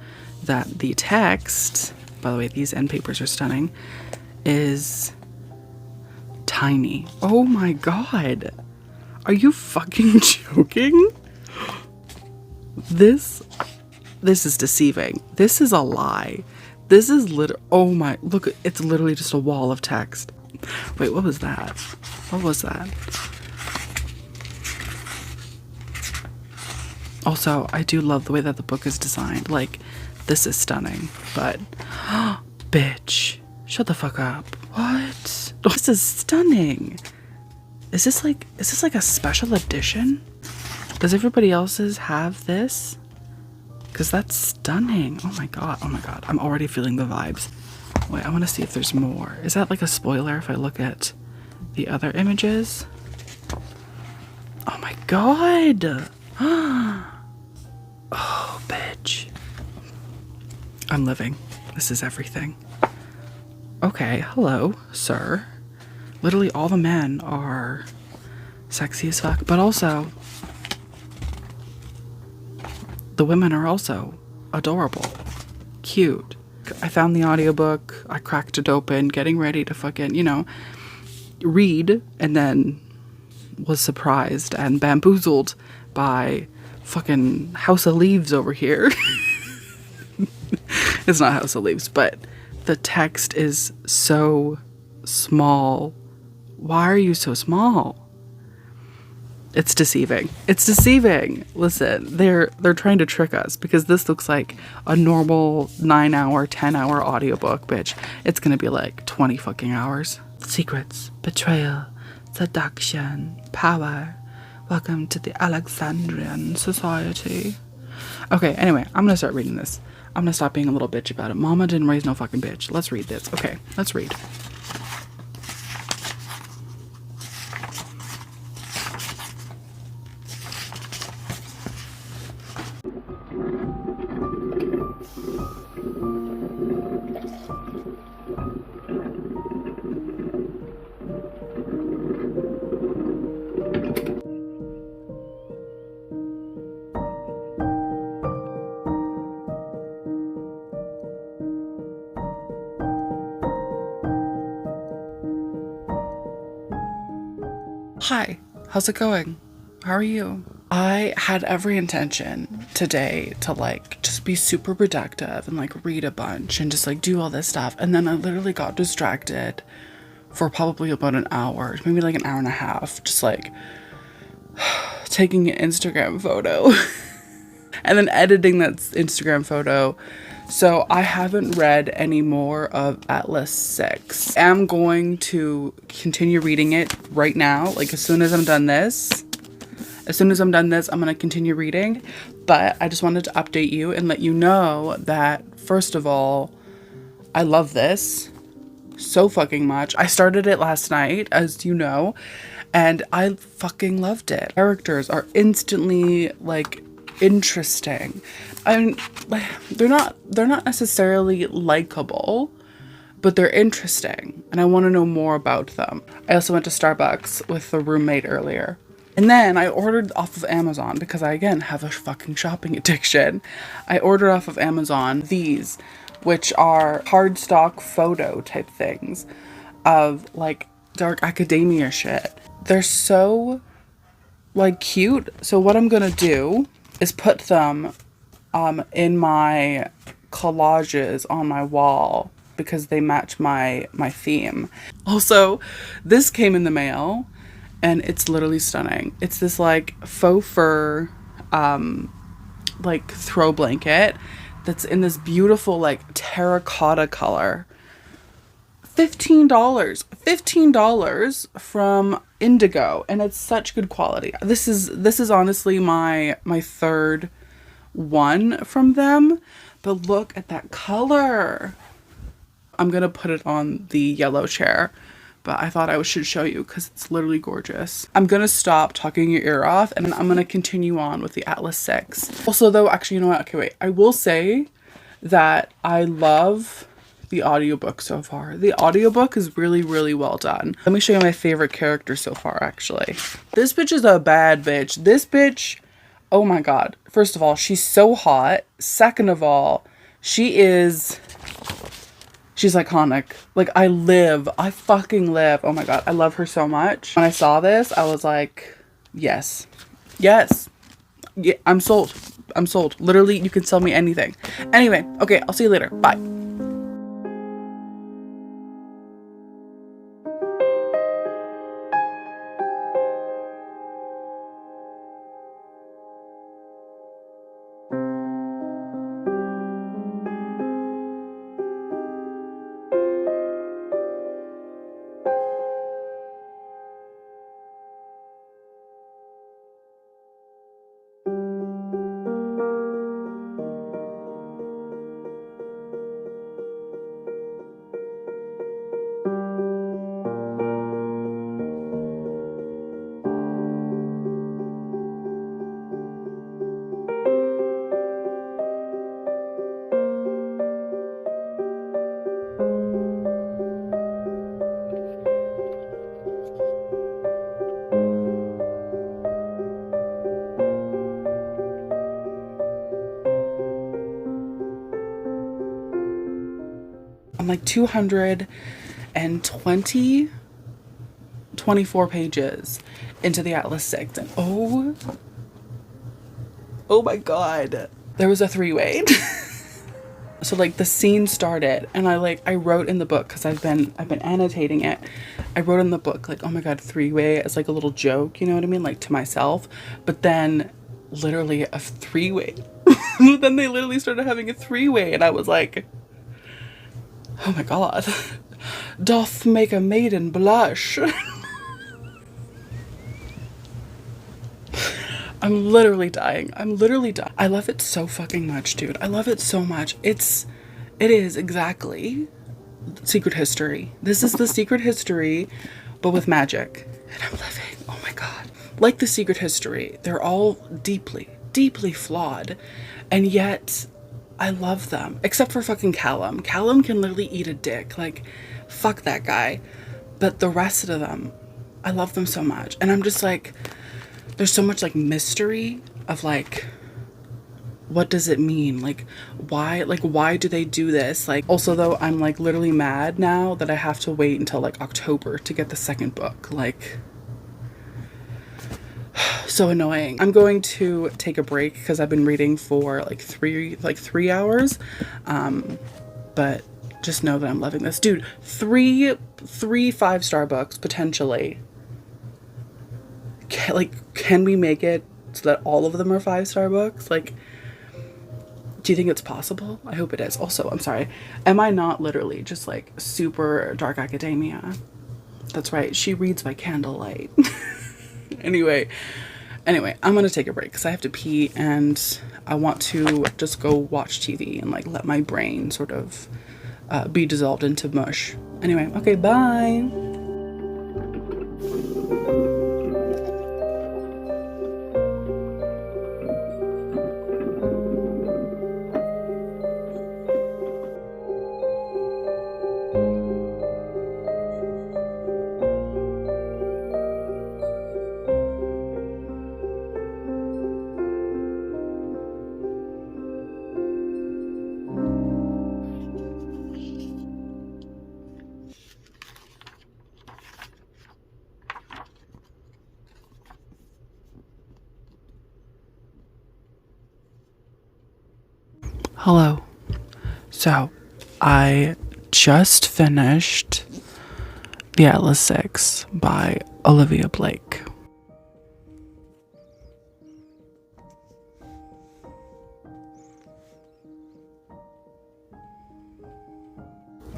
that the text, by the way, these end papers are stunning, is tiny. Oh my God. Are you fucking joking? This is deceiving. This is a lie. This is oh my, look, it's literally just a wall of text. Wait, what was that? What was that? Also, I do love the way that the book is designed. Like, this is stunning, but bitch, shut the fuck up. What? This is stunning. Is this like a special edition? Does everybody else's have this? Because that's stunning. Oh my God. Oh my God. I'm already feeling the vibes. Wait, I want to see if there's more. Is that like a spoiler if I look at the other images? Oh my God. I'm living. This is everything. Okay, hello, sir. Literally all the men are sexy as fuck, but also the women are also adorable, cute. I found the audiobook, I cracked it open, getting ready to fucking, you know, read, and then was surprised and bamboozled by fucking House of Leaves over here. It's not House of Leaves, but the text is so small. Why are you so small? It's deceiving. It's deceiving. Listen, they're trying to trick us because this looks like a normal 9-hour, 10-hour audiobook, bitch. It's gonna be like 20 fucking hours. Secrets, betrayal, seduction, power. Welcome to the Alexandrian Society. Okay, anyway, I'm gonna start reading this. I'm gonna stop being a little bitch about it. Mama didn't raise no fucking bitch. Let's read this. Okay, let's read. Hi, how's it going? How are you? I had every intention today to like just be super productive and like read a bunch and just like do all this stuff. And then I literally got distracted for probably about an hour, maybe like an hour and a half, just like taking an Instagram photo and then editing that Instagram photo. So I haven't read any more of Atlas 6. I'm going to continue reading it right now. Like as soon as I'm done this, I'm going to continue reading. But I just wanted to update you and let you know that, first of all, I love this so fucking much. I started it last night, as you know, and I fucking loved it. Characters are instantly like interesting. I mean, they're not necessarily likable, but they're interesting, and I want to know more about them. I also went to Starbucks with a roommate earlier. And then I ordered off of Amazon because I, again, have a fucking shopping addiction. I ordered off of Amazon these, which are cardstock photo type things of like dark academia shit. They're so like cute. So what I'm gonna do is put them in my collages on my wall because they match my theme. Also, this came in the mail and it's literally stunning. It's this like faux fur like throw blanket that's in this beautiful like terracotta color. $15 from Indigo, and it's such good quality. This is honestly my third one from them, but look at that color. I'm gonna put it on the yellow chair, but I thought I should show you because it's literally gorgeous. I'm gonna stop talking your ear off and I'm gonna continue on with the Atlas 6. Also though, actually, you know what? Okay, wait. I will say that I love the audiobook so far. The audiobook is really, really well done. Let me show you my favorite character so far, actually. This bitch is a bad bitch. This bitch, oh my god. First of all, she's so hot. Second of all, she's iconic. Like, I fucking live. Oh my god, I love her so much. When I saw this, I was like, yes. Yes. Yeah, I'm sold. I'm sold. Literally, you can sell me anything. Anyway, okay, I'll see you later. Bye. I'm like 24 pages into the Atlas 6, and oh my god, there was a three-way. So like the scene started, and I wrote in the book, because I've been annotating it. I wrote in the book like, oh my god, three-way, as like a little joke, you know what I mean, like to myself. But then literally a three-way. Then they literally started having a three-way, and I was like, oh my god, doth make a maiden blush. I'm literally dying. I love it so fucking much, dude. I love it so much. It is exactly secret history. This is the secret history, but with magic. And I'm living, oh my god. Like the secret history, they're all deeply, deeply flawed. And yet, I love them. Except for fucking Callum. Callum can literally eat a dick. Like, fuck that guy. But the rest of them, I love them so much. And I'm just like, there's so much like mystery of like, what does it mean? Like why do they do this? Like, also though, I'm like literally mad now that I have to wait until like October to get the second book. Like, so annoying. I'm going to take a break because I've been reading for like three hours. But just know that I'm loving this. Dude, three 5-star books potentially. Can we make it so that all of them are 5-star books? Like, do you think it's possible? I hope it is. Also, I'm sorry. Am I not literally just like super dark academia? That's right. She reads by candlelight. Anyway, I'm gonna take a break because I have to pee, and I want to just go watch TV and like let my brain sort of be dissolved into mush. Anyway, okay, bye. Hello. So, I just finished The Atlas 6 by Olivia Blake.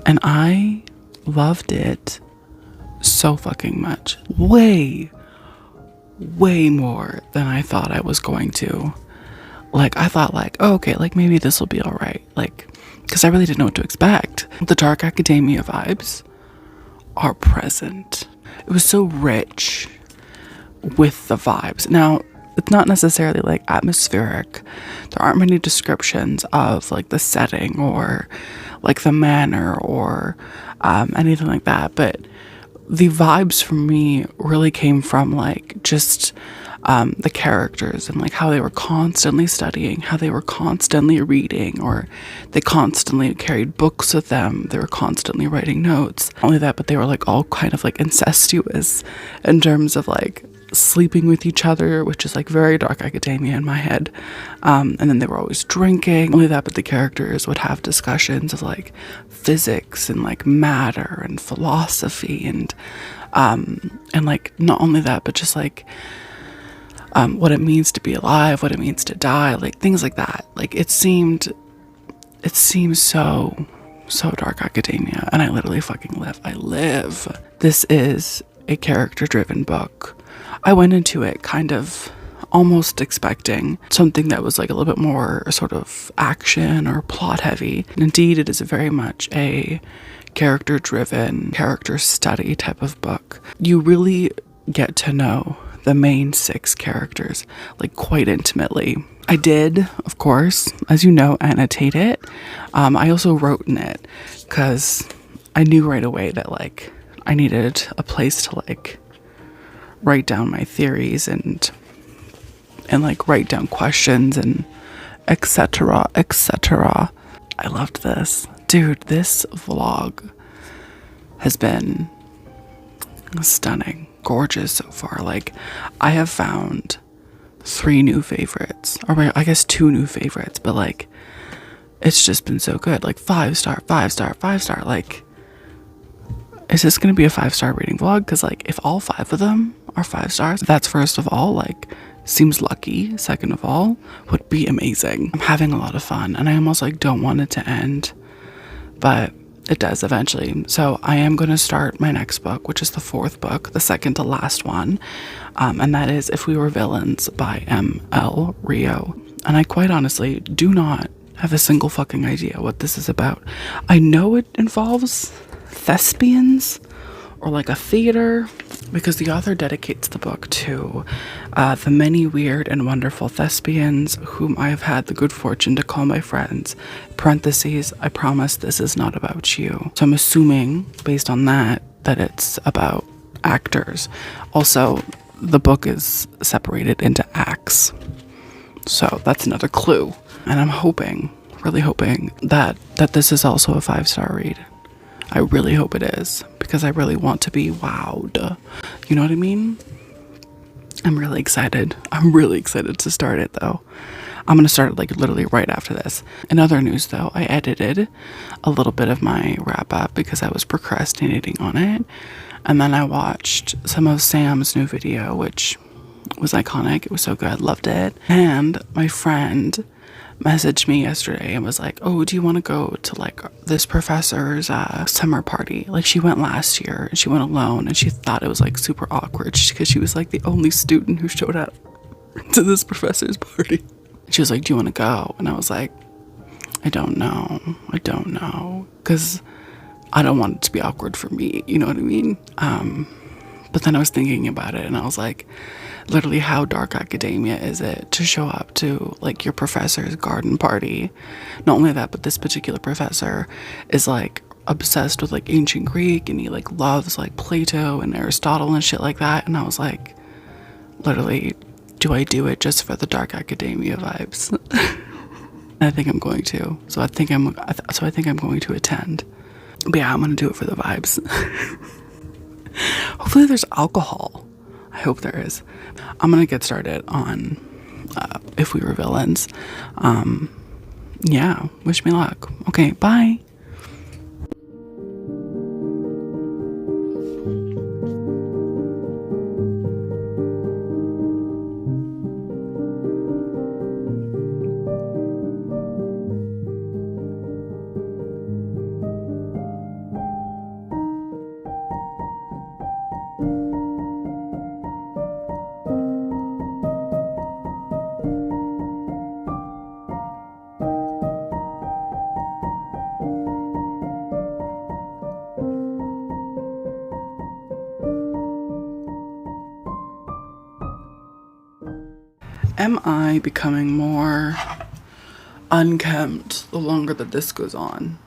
And I loved it so fucking much. Way more than I thought I was going to. Like, I thought like, oh, okay, like maybe this will be all right. Like, because I really didn't know what to expect. The dark academia vibes are present. It was so rich with the vibes. Now, it's not necessarily like atmospheric. There aren't many descriptions of like the setting or like the manner or anything like that. But the vibes for me really came from like just the characters and like how they were constantly studying, how they were constantly reading, or they constantly carried books with them. They were constantly writing notes. Not only that, but they were like all kind of like incestuous in terms of like sleeping with each other, which is like very dark academia in my head. And then they were always drinking. Not only that, but the characters would have discussions of like physics and like matter and philosophy and like not only that, but just like what it means to be alive, what it means to die, like things like that. Like it seems so dark academia, and I literally fucking live. I live. This is a character-driven book. I went into it kind of almost expecting something that was like a little bit more sort of action or plot heavy. And indeed, it is very much a character-driven, character study type of book. You really get to know the main 6 characters like quite intimately. I did, of course, as you know, annotate it. I also wrote in it because I knew right away that like I needed a place to like write down my theories and like write down questions and etc. I loved this. Dude, this vlog has been stunning, gorgeous so far. Like, I have found 3 new favorites, or I guess 2 new favorites, but like, it's just been so good. Like 5-star, 5-star, 5-star. Like, is this gonna be a 5-star rating vlog? Because like, if all 5 of them are 5 stars, that's first of all, like, seems lucky. Second of all, would be amazing. I'm having a lot of fun, and I almost like don't want it to end, but it does eventually. So I am going to start my next book, which is the 4th book, the second to last one, and that is If We Were Villains by M.L. Rio. And I quite honestly do not have a single fucking idea what this is about. I know it involves thespians or like a theater, because the author dedicates the book to the many weird and wonderful thespians whom I have had the good fortune to call my friends. Parentheses, I promise this is not about you. So I'm assuming, based on that it's about actors. Also, the book is separated into acts. So that's another clue. And I'm hoping, really hoping, that this is also a 5-star read. I really hope it is, because I really want to be wowed. You know what I mean? I'm really excited. I'm really excited to start it, though. I'm going to start it like literally right after this. In other news, though, I edited a little bit of my wrap up because I was procrastinating on it. And then I watched some of Sam's new video, which was iconic. It was so good. Loved it. And my friend messaged me yesterday and was like, oh, do you want to go to like this professor's summer party? Like, she went last year and she went alone, and she thought it was like super awkward because she was like the only student who showed up to this professor's party. She was like, do you want to go? And I was like, I don't know, because I don't want it to be awkward for me, you know what I mean? But then I was thinking about it, and I was like, literally, how dark academia is it to show up to like your professor's garden party? Not only that, but this particular professor is like obsessed with like ancient Greek, and he like loves like Plato and Aristotle and shit like that. And I was like, literally, do I do it just for the dark academia vibes? I think I'm going to. So I think I'm going to attend. But yeah, I'm gonna do it for the vibes. Hopefully there's alcohol. I hope there is. I'm gonna get started on If We Were Villains. Yeah, wish me luck. Okay, bye. Am I becoming more unkempt the longer that this goes on?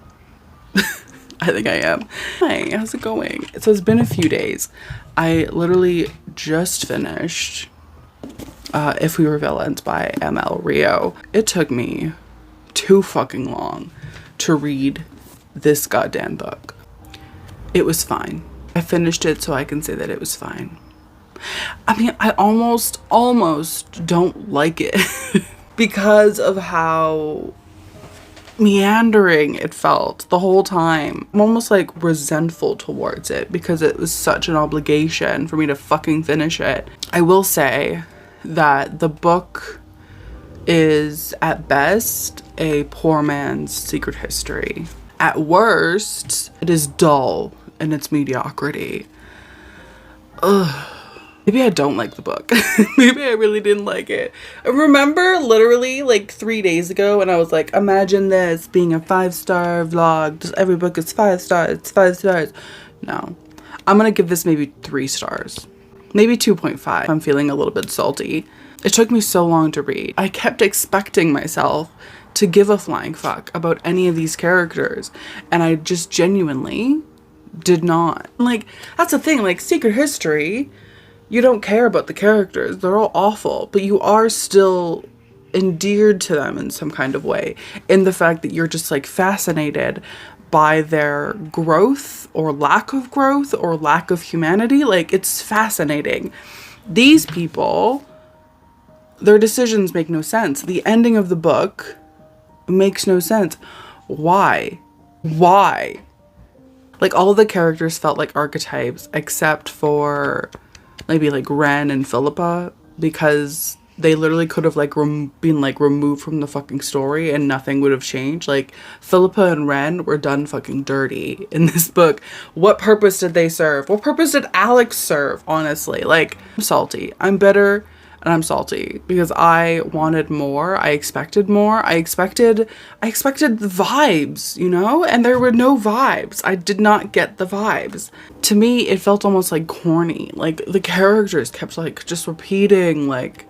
I think I am. Hi, how's it going? So it's been a few days. I literally just finished If We Were Villains by M.L. Rio. It took me too fucking long to read this goddamn book. It was fine. I finished it, so I can say that it was fine. I mean, I almost don't like it because of how meandering it felt the whole time. I'm almost like resentful towards it because it was such an obligation for me to fucking finish it. I will say that the book is at best a poor man's secret history. At worst, it is dull in its mediocrity. Ugh. Maybe I don't like the book. Maybe I really didn't like it. I remember literally like 3 days ago when I was like, imagine this being a 5-star vlog. Just every book is 5 stars. It's 5 stars. No. I'm gonna give this maybe 3 stars. Maybe 2.5. I'm feeling a little bit salty. It took me so long to read. I kept expecting myself to give a flying fuck about any of these characters. And I just genuinely did not. Like, that's the thing. Like, Secret History, you don't care about the characters. They're all awful. But you are still endeared to them in some kind of way, in the fact that you're just like fascinated by their growth or lack of growth or lack of humanity. Like, it's fascinating. These people, their decisions make no sense. The ending of the book makes no sense. Why? Like, all the characters felt like archetypes except for maybe like Ren and Philippa, because they literally could have like been like removed from the fucking story and nothing would have changed. Like, Philippa and Ren were done fucking dirty in this book. What purpose did they serve? What purpose did Alex serve, honestly? Like, I'm salty. I'm bitter and I'm salty because I wanted more. I expected more. I expected the vibes, you know? And there were no vibes. I did not get the vibes. To me, it felt almost like corny. Like, the characters kept like just repeating like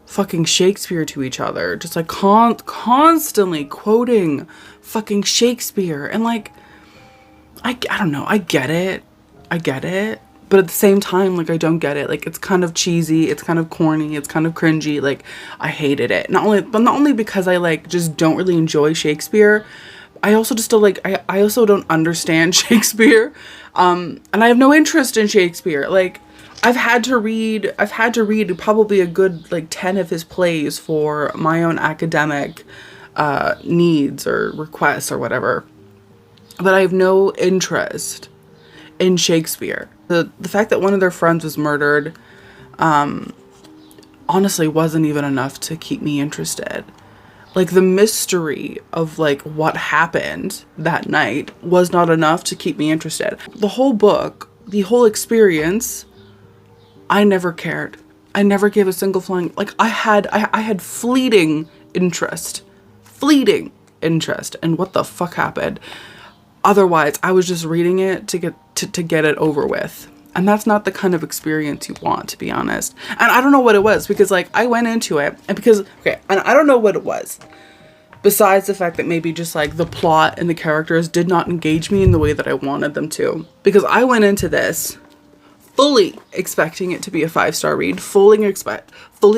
fucking Shakespeare to each other, just like constantly quoting fucking Shakespeare. And like, I don't know, I get it, but at the same time, like, I don't get it. Like, it's kind of cheesy, it's kind of corny, it's kind of cringy. Like, I hated it. Not only because I like just don't really enjoy Shakespeare, I also just don't like, I also don't understand Shakespeare, and I have no interest in Shakespeare. Like, I've had to read probably a good like 10 of his plays for my own academic needs or requests or whatever. But I have no interest in Shakespeare. The fact that one of their friends was murdered honestly wasn't even enough to keep me interested. Like, the mystery of like what happened that night was not enough to keep me interested. The whole book, the whole experience, I never cared. I never gave a single flying, like, I had fleeting interest in what the fuck happened. Otherwise, I was just reading it to get it over with. And that's not the kind of experience you want, to be honest. And I don't know what it was, because like, I went into it and and I don't know what it was, besides the fact that maybe just like the plot and the characters did not engage me in the way that I wanted them to. Because I went into this fully expecting it to be a 5-star read, fully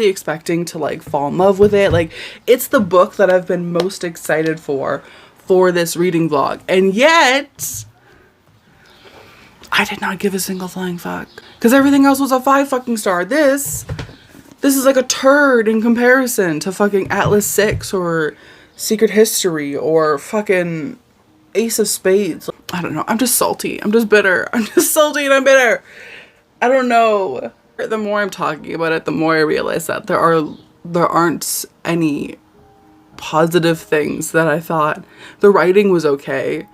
expecting to like fall in love with it. Like, it's the book that I've been most excited for this reading vlog, and yet I did not give a single flying fuck, because everything else was a 5 fucking star. This is like a turd in comparison to fucking Atlas 6 or Secret History or fucking Ace of Spades. I don't know. I'm just salty. I'm just bitter. I'm just salty and I'm bitter. I don't know. The more I'm talking about it, the more I realize that there aren't any positive things that I thought. The writing was okay,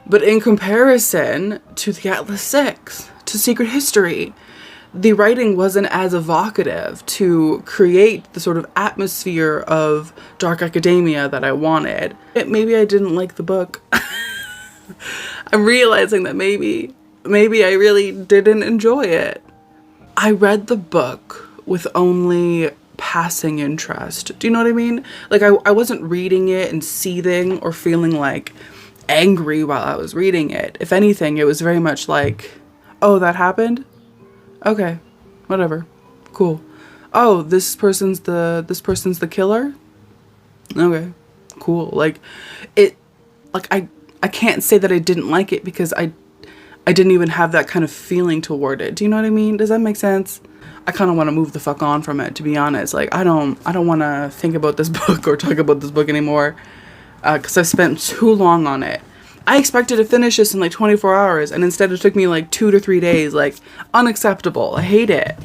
but in comparison to the Atlas 6, to Secret History, the writing wasn't as evocative to create the sort of atmosphere of dark academia that I wanted. Maybe I didn't like the book. I'm realizing that maybe I really didn't enjoy it. I read the book with only passing interest. Do you know what I mean? Like, I wasn't reading it and seething or feeling like angry while I was reading it. If anything, it was very much like, oh, that happened? Okay, whatever. Cool. Oh, this person's the killer? Okay, cool. Like, it, like, I can't say that I didn't like it because I didn't even have that kind of feeling toward it. Do you know what I mean? Does that make sense? I kind of want to move the fuck on from it, to be honest. Like, I don't want to think about this book or talk about this book anymore, because I've spent too long on it. I expected to finish this in like 24 hours, and instead it took me like 2 to 3 days. Like, unacceptable. I hate it.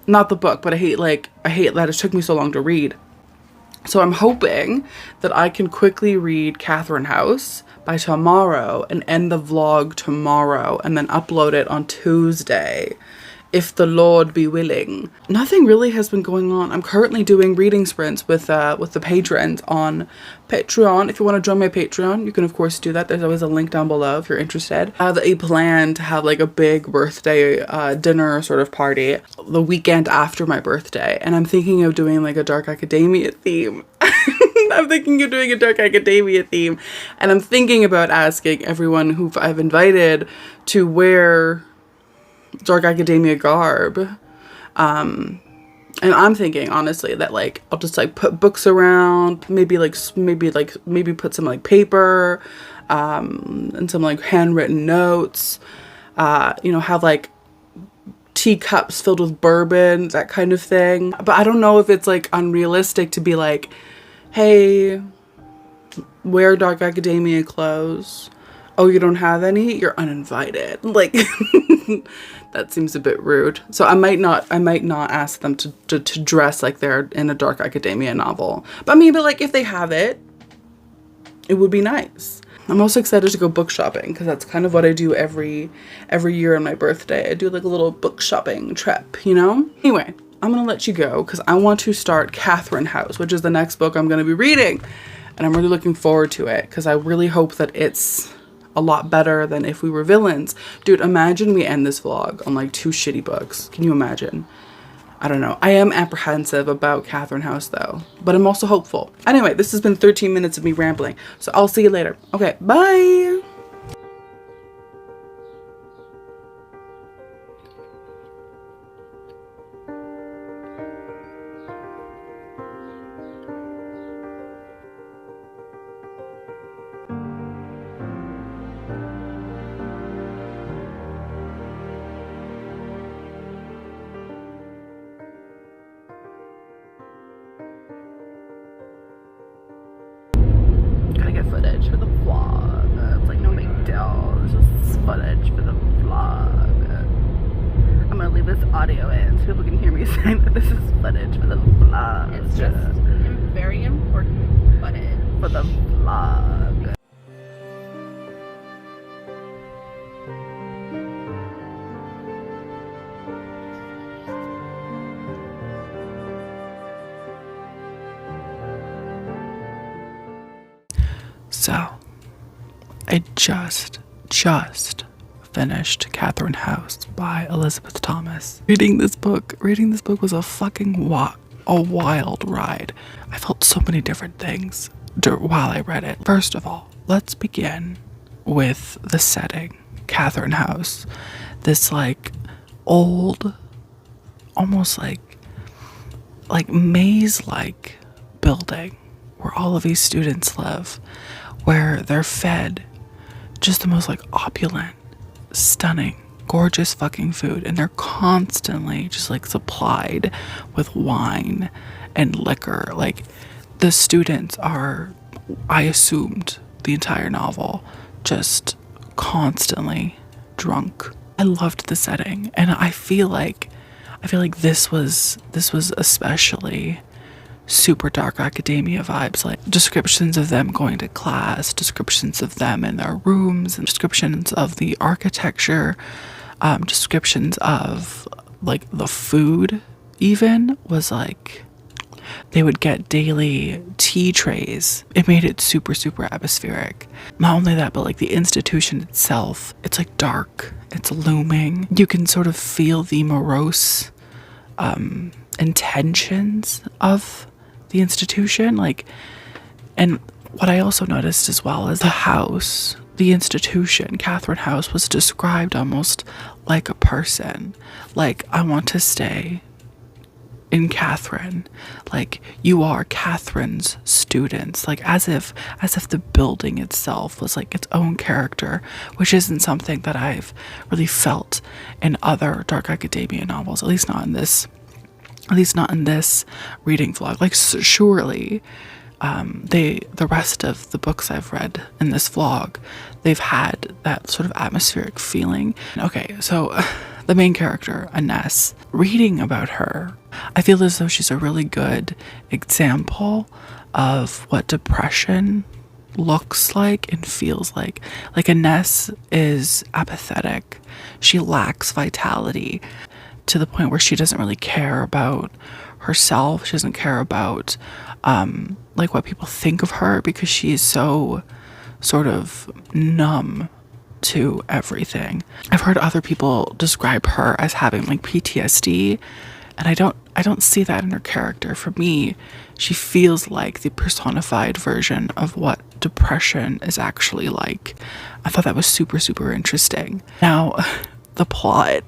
Not the book, but I hate that it took me so long to read. So I'm hoping that I can quickly read Catherine House by tomorrow and end the vlog tomorrow and then upload it on Tuesday, if the Lord be willing. Nothing really has been going on. I'm currently doing reading sprints with the patrons on Patreon. If you want to join my Patreon, you can of course do that. There's always a link down below if you're interested. I have a plan to have like a big birthday dinner sort of party the weekend after my birthday, and I'm thinking of doing like a dark academia theme. I'm thinking of doing a dark academia theme, and I'm thinking about asking everyone who I've invited to wear dark academia garb, and And I'm thinking honestly that like I'll just like put books around, maybe put some like paper, and some like handwritten notes, have like teacups filled with bourbon, that kind of thing. But I don't know if it's like unrealistic to be like, hey, wear Dark Academia clothes. Oh, you don't have any? You're uninvited. Like, that seems a bit rude. So I might not ask them to dress like they're in a Dark Academia novel. But maybe like if they have it, it would be nice. I'm also excited to go book shopping because that's kind of what I do every year on my birthday. I do like a little book shopping trip, you know? Anyway, I'm gonna let you go because I want to start Catherine House, which is the next book I'm gonna be reading. And I'm really looking forward to it because I really hope that it's a lot better than If We Were Villains. Dude, imagine we end this vlog on like 2 shitty books. Can you imagine? I don't know. I am apprehensive about Catherine House though, but I'm also hopeful. Anyway, this has been 13 minutes of me rambling, so I'll see you later. Okay, bye! Footage for the vlog. It's like no big deal. It's just footage for the vlog. I'm gonna leave this audio in so people can hear me saying that this is footage for the vlog. It's just very important footage for the vlog. So, I just finished Catherine House by Elizabeth Thomas. Reading this book was a fucking wild ride. I felt so many different things while I read it. First of all, let's begin with the setting. Catherine House. This like old, almost like maze-like building where all of these students live, where they're fed just the most like opulent, stunning, gorgeous fucking food, and they're constantly just like supplied with wine and liquor. Like the students are, I assumed the entire novel, just constantly drunk. I loved the setting, and I feel like this was especially super Dark Academia vibes, like descriptions of them going to class, descriptions of them in their rooms, and descriptions of the architecture, descriptions of like the food even was like they would get daily tea trays. It made it super atmospheric. Not only that, but like the institution itself, it's like dark, it's looming. You can sort of feel the morose intentions of the institution, like, and what I also noticed as well is the house, the institution, Catherine House, was described almost like a person. Like, I want to stay in Catherine, like you are Catherine's students, like as if the building itself was like its own character, which isn't something that I've really felt in other Dark Academia novels, at least not in this reading vlog. Like surely the rest of the books I've read in this vlog, they've had that sort of atmospheric feeling. Okay, so the main character, Ines, reading about her, I feel as though she's a really good example of what depression looks like and feels like. Like Ines is apathetic. She lacks vitality to the point where she doesn't really care about herself. She doesn't care about like what people think of her, because she is so sort of numb to everything. I've heard other people describe her as having like PTSD, and I don't see that in her character. For me, she feels like the personified version of what depression is actually like. I thought that was super interesting. Now, the plot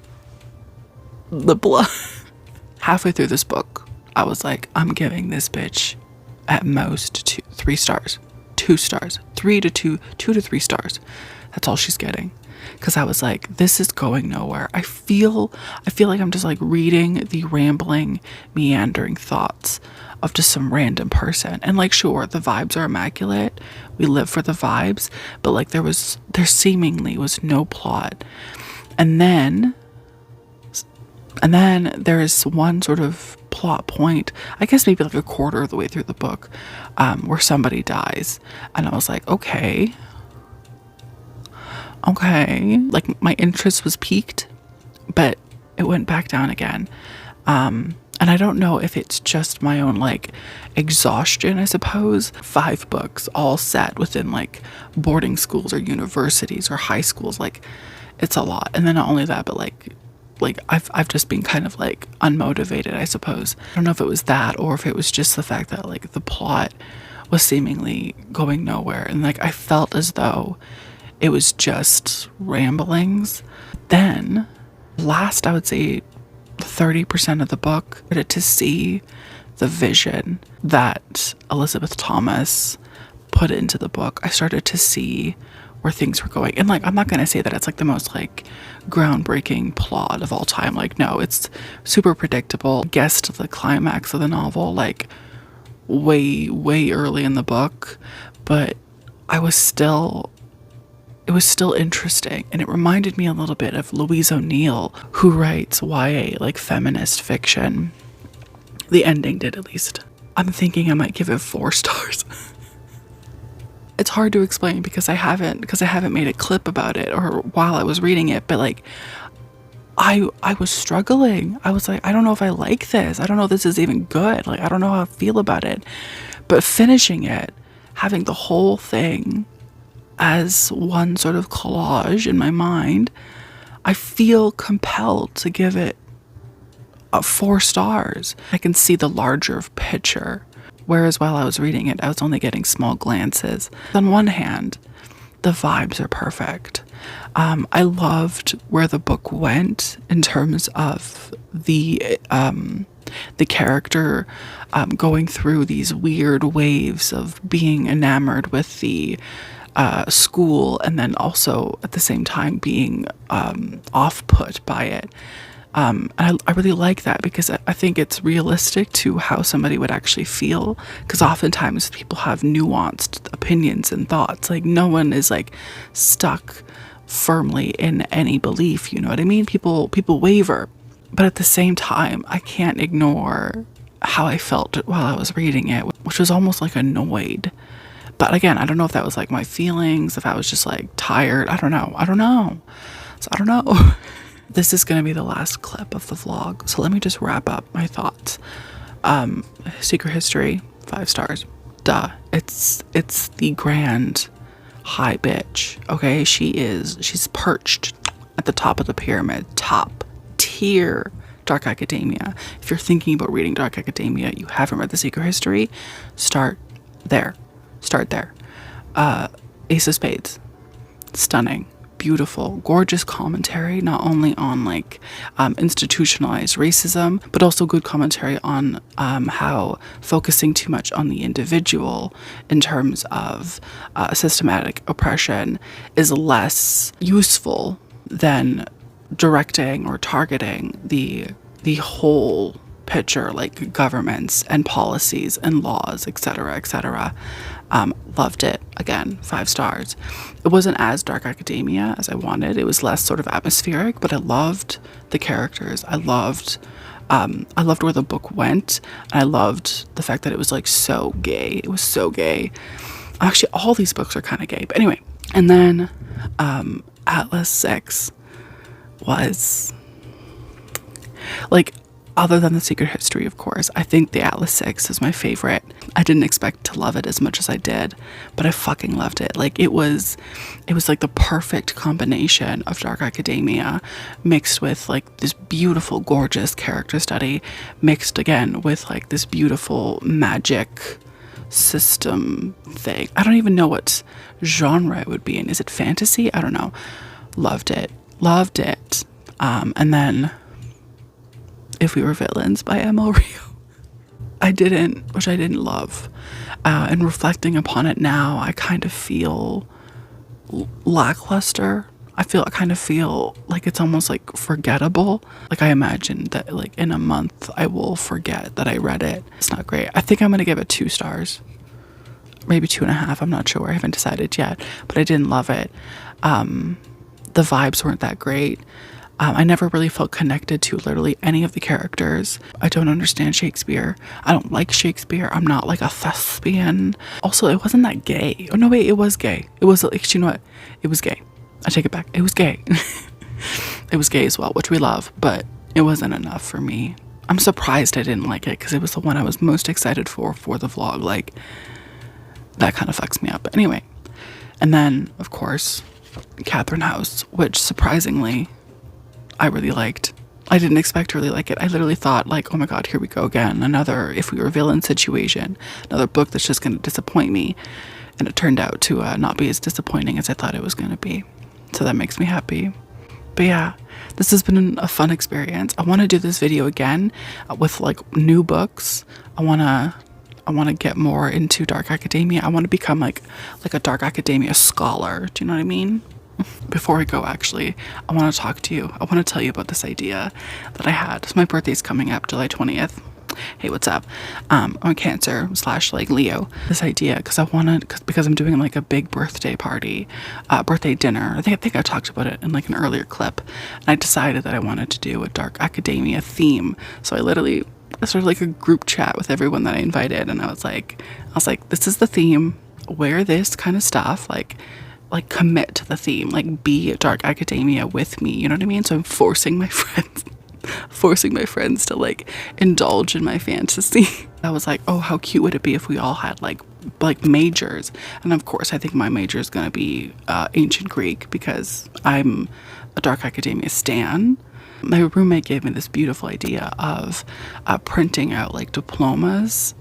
halfway through this book, I was like, I'm giving this bitch at most 3 stars. 2 stars. 2 to 3 stars. That's all she's getting. Because I was like, this is going nowhere. I feel like I'm just like reading the rambling, meandering thoughts of just some random person. And like, sure, the vibes are immaculate. We live for the vibes. But like there seemingly was no plot. And then there is one sort of plot point, I guess maybe like a quarter of the way through the book, where somebody dies. And I was like, okay. Like my interest was piqued, but it went back down again. And I don't know if it's just my own like exhaustion, I suppose. 5 books all set within like boarding schools or universities or high schools. Like it's a lot. And then not only that, but like I've just been kind of like unmotivated, I suppose. I don't know if it was that or if it was just the fact that like the plot was seemingly going nowhere. And like I felt as though it was just ramblings. Then last, I would say 30% of the book, to see the vision that Elizabeth Thomas put into the book. I started to see where things were going. And like, I'm not going to say that it's like the most like groundbreaking plot of all time. Like, no, it's super predictable. Guessed the climax of the novel like way early in the book, but it was still interesting, and it reminded me a little bit of Louise O'Neill, who writes YA, like feminist fiction. The ending did, at least. I'm thinking I might give it 4 stars. It's hard to explain because I haven't made a clip about it or while I was reading it, but like I was struggling. I was like, I don't know if I like this. I don't know if this is even good. Like, I don't know how I feel about it. But finishing it, having the whole thing as one sort of collage in my mind, I feel compelled to give it 4 stars. I can see the larger picture, whereas while I was reading it, I was only getting small glances. On one hand, the vibes are perfect. I loved where the book went in terms of the character going through these weird waves of being enamored with the school, and then also at the same time being off-put by it. And I really like that because I think it's realistic to how somebody would actually feel, because oftentimes people have nuanced opinions and thoughts. Like, no one is like stuck firmly in any belief, you know what I mean? People waver. But at the same time, I can't ignore how I felt while I was reading it, which was almost like annoyed. But again, I don't know if that was like my feelings, if I was just like tired. I don't know. So I don't know. This is going to be the last clip of the vlog. So let me just wrap up my thoughts. Secret History, 5 stars. Duh. It's the grand high bitch. Okay. She's perched at the top of the pyramid, top tier Dark Academia. If you're thinking about reading Dark Academia, you haven't read The Secret History, start there. Ace of Spades. Stunning. Beautiful, gorgeous commentary, not only on like institutionalized racism, but also good commentary on how focusing too much on the individual in terms of systematic oppression is less useful than directing or targeting the whole picture, like governments and policies and laws, etc. Loved it. Again, 5 stars. It wasn't as Dark Academia as I wanted. It was less sort of atmospheric, but I loved the characters. I loved where the book went. And I loved the fact that it was like so gay. It was so gay. Actually, all these books are kind of gay. But anyway, and then Atlas 6 was like, other than The Secret History, of course, I think the Atlas 6 is my favorite. I didn't expect to love it as much as I did, but I fucking loved it. Like, it was like the perfect combination of Dark Academia mixed with like this beautiful, gorgeous character study, mixed again with like this beautiful magic system thing. I don't even know what genre it would be in. Is it fantasy? I don't know. Loved it. And then If We Were Villains by M.L. Rio. I didn't love. And reflecting upon it now, I kind of feel lackluster. I kind of feel like it's almost like forgettable. Like I imagine that like in a month I will forget that I read it. It's not great. I think I'm gonna give it 2 stars. Maybe 2.5. I'm not sure. I haven't decided yet. But I didn't love it. The vibes weren't that great. I never really felt connected to literally any of the characters. I don't understand Shakespeare. I don't like Shakespeare. I'm not like a thespian. Also, it wasn't that gay. Oh, no, wait, it was gay. It was, like, you know what? It was gay. I take it back. It was gay. It was gay as well, which we love, but it wasn't enough for me. I'm surprised I didn't like it because it was the one I was most excited for the vlog. Like, that kind of fucks me up. Anyway, and then, of course, Catherine House, which surprisingly I really liked. I didn't expect to really like it. I literally thought like, oh my god, here we go again. Another If We Were Villains situation. Another book that's just going to disappoint me. And it turned out to not be as disappointing as I thought it was going to be. So that makes me happy. But yeah, this has been a fun experience. I want to do this video again with like new books. I want to get more into dark academia. I want to become like a dark academia scholar. Do you know what I mean? Before we go, actually, I want to talk to you. I want to tell you about this idea that I had. So my birthday's coming up, July 20th. Hey, what's up? I'm a Cancer / like Leo. This idea, because I'm doing like a big birthday party, birthday dinner. I think I talked about it in like an earlier clip. And I decided that I wanted to do a dark academia theme. So I started like a group chat with everyone that I invited, and I was like, this is the theme. Wear this kind of stuff, like commit to the theme, like be dark academia with me, you know what I mean? So I'm forcing my friends to like indulge in my fantasy. I was like, oh, how cute would it be if we all had like majors? And of course I think my major is gonna be ancient Greek because I'm a dark academia stan. My roommate gave me this beautiful idea of printing out like diplomas,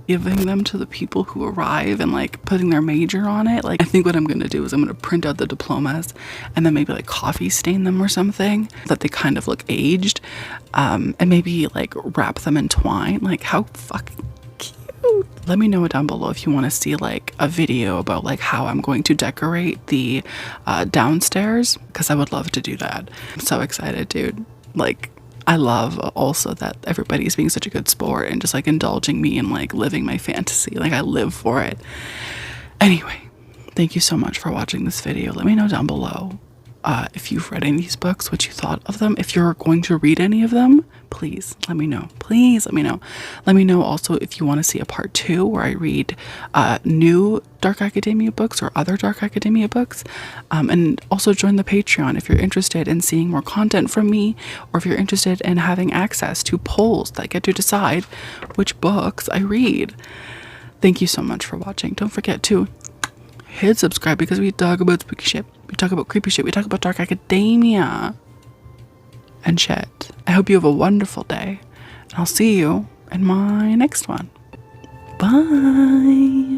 giving them to the people who arrive and like putting their major on it. Like I think what I'm gonna do is I'm gonna print out the diplomas and then maybe like coffee stain them or something that they kind of look aged, and maybe like wrap them in twine. Like how fucking cute. Let me know down below if you want to see like a video about like how I'm going to decorate the downstairs, because I would love to do that. I'm so excited, dude. Like I love also that everybody's being such a good sport and just like indulging me and like living my fantasy. Like I live for it. Anyway, thank you so much for watching this video. Let me know down below if you've read any of these books, what you thought of them. If you're going to read any of them, please let me know. Please let me know. Let me know also if you want to see a part 2 where I read new dark academia books or other dark academia books. And also join the Patreon if you're interested in seeing more content from me, or if you're interested in having access to polls that get to decide which books I read. Thank you so much for watching. Don't forget to hit subscribe because we talk about spooky shit. We talk about creepy shit. We talk about dark academia and shit. I hope you have a wonderful day. And I'll see you in my next one. Bye.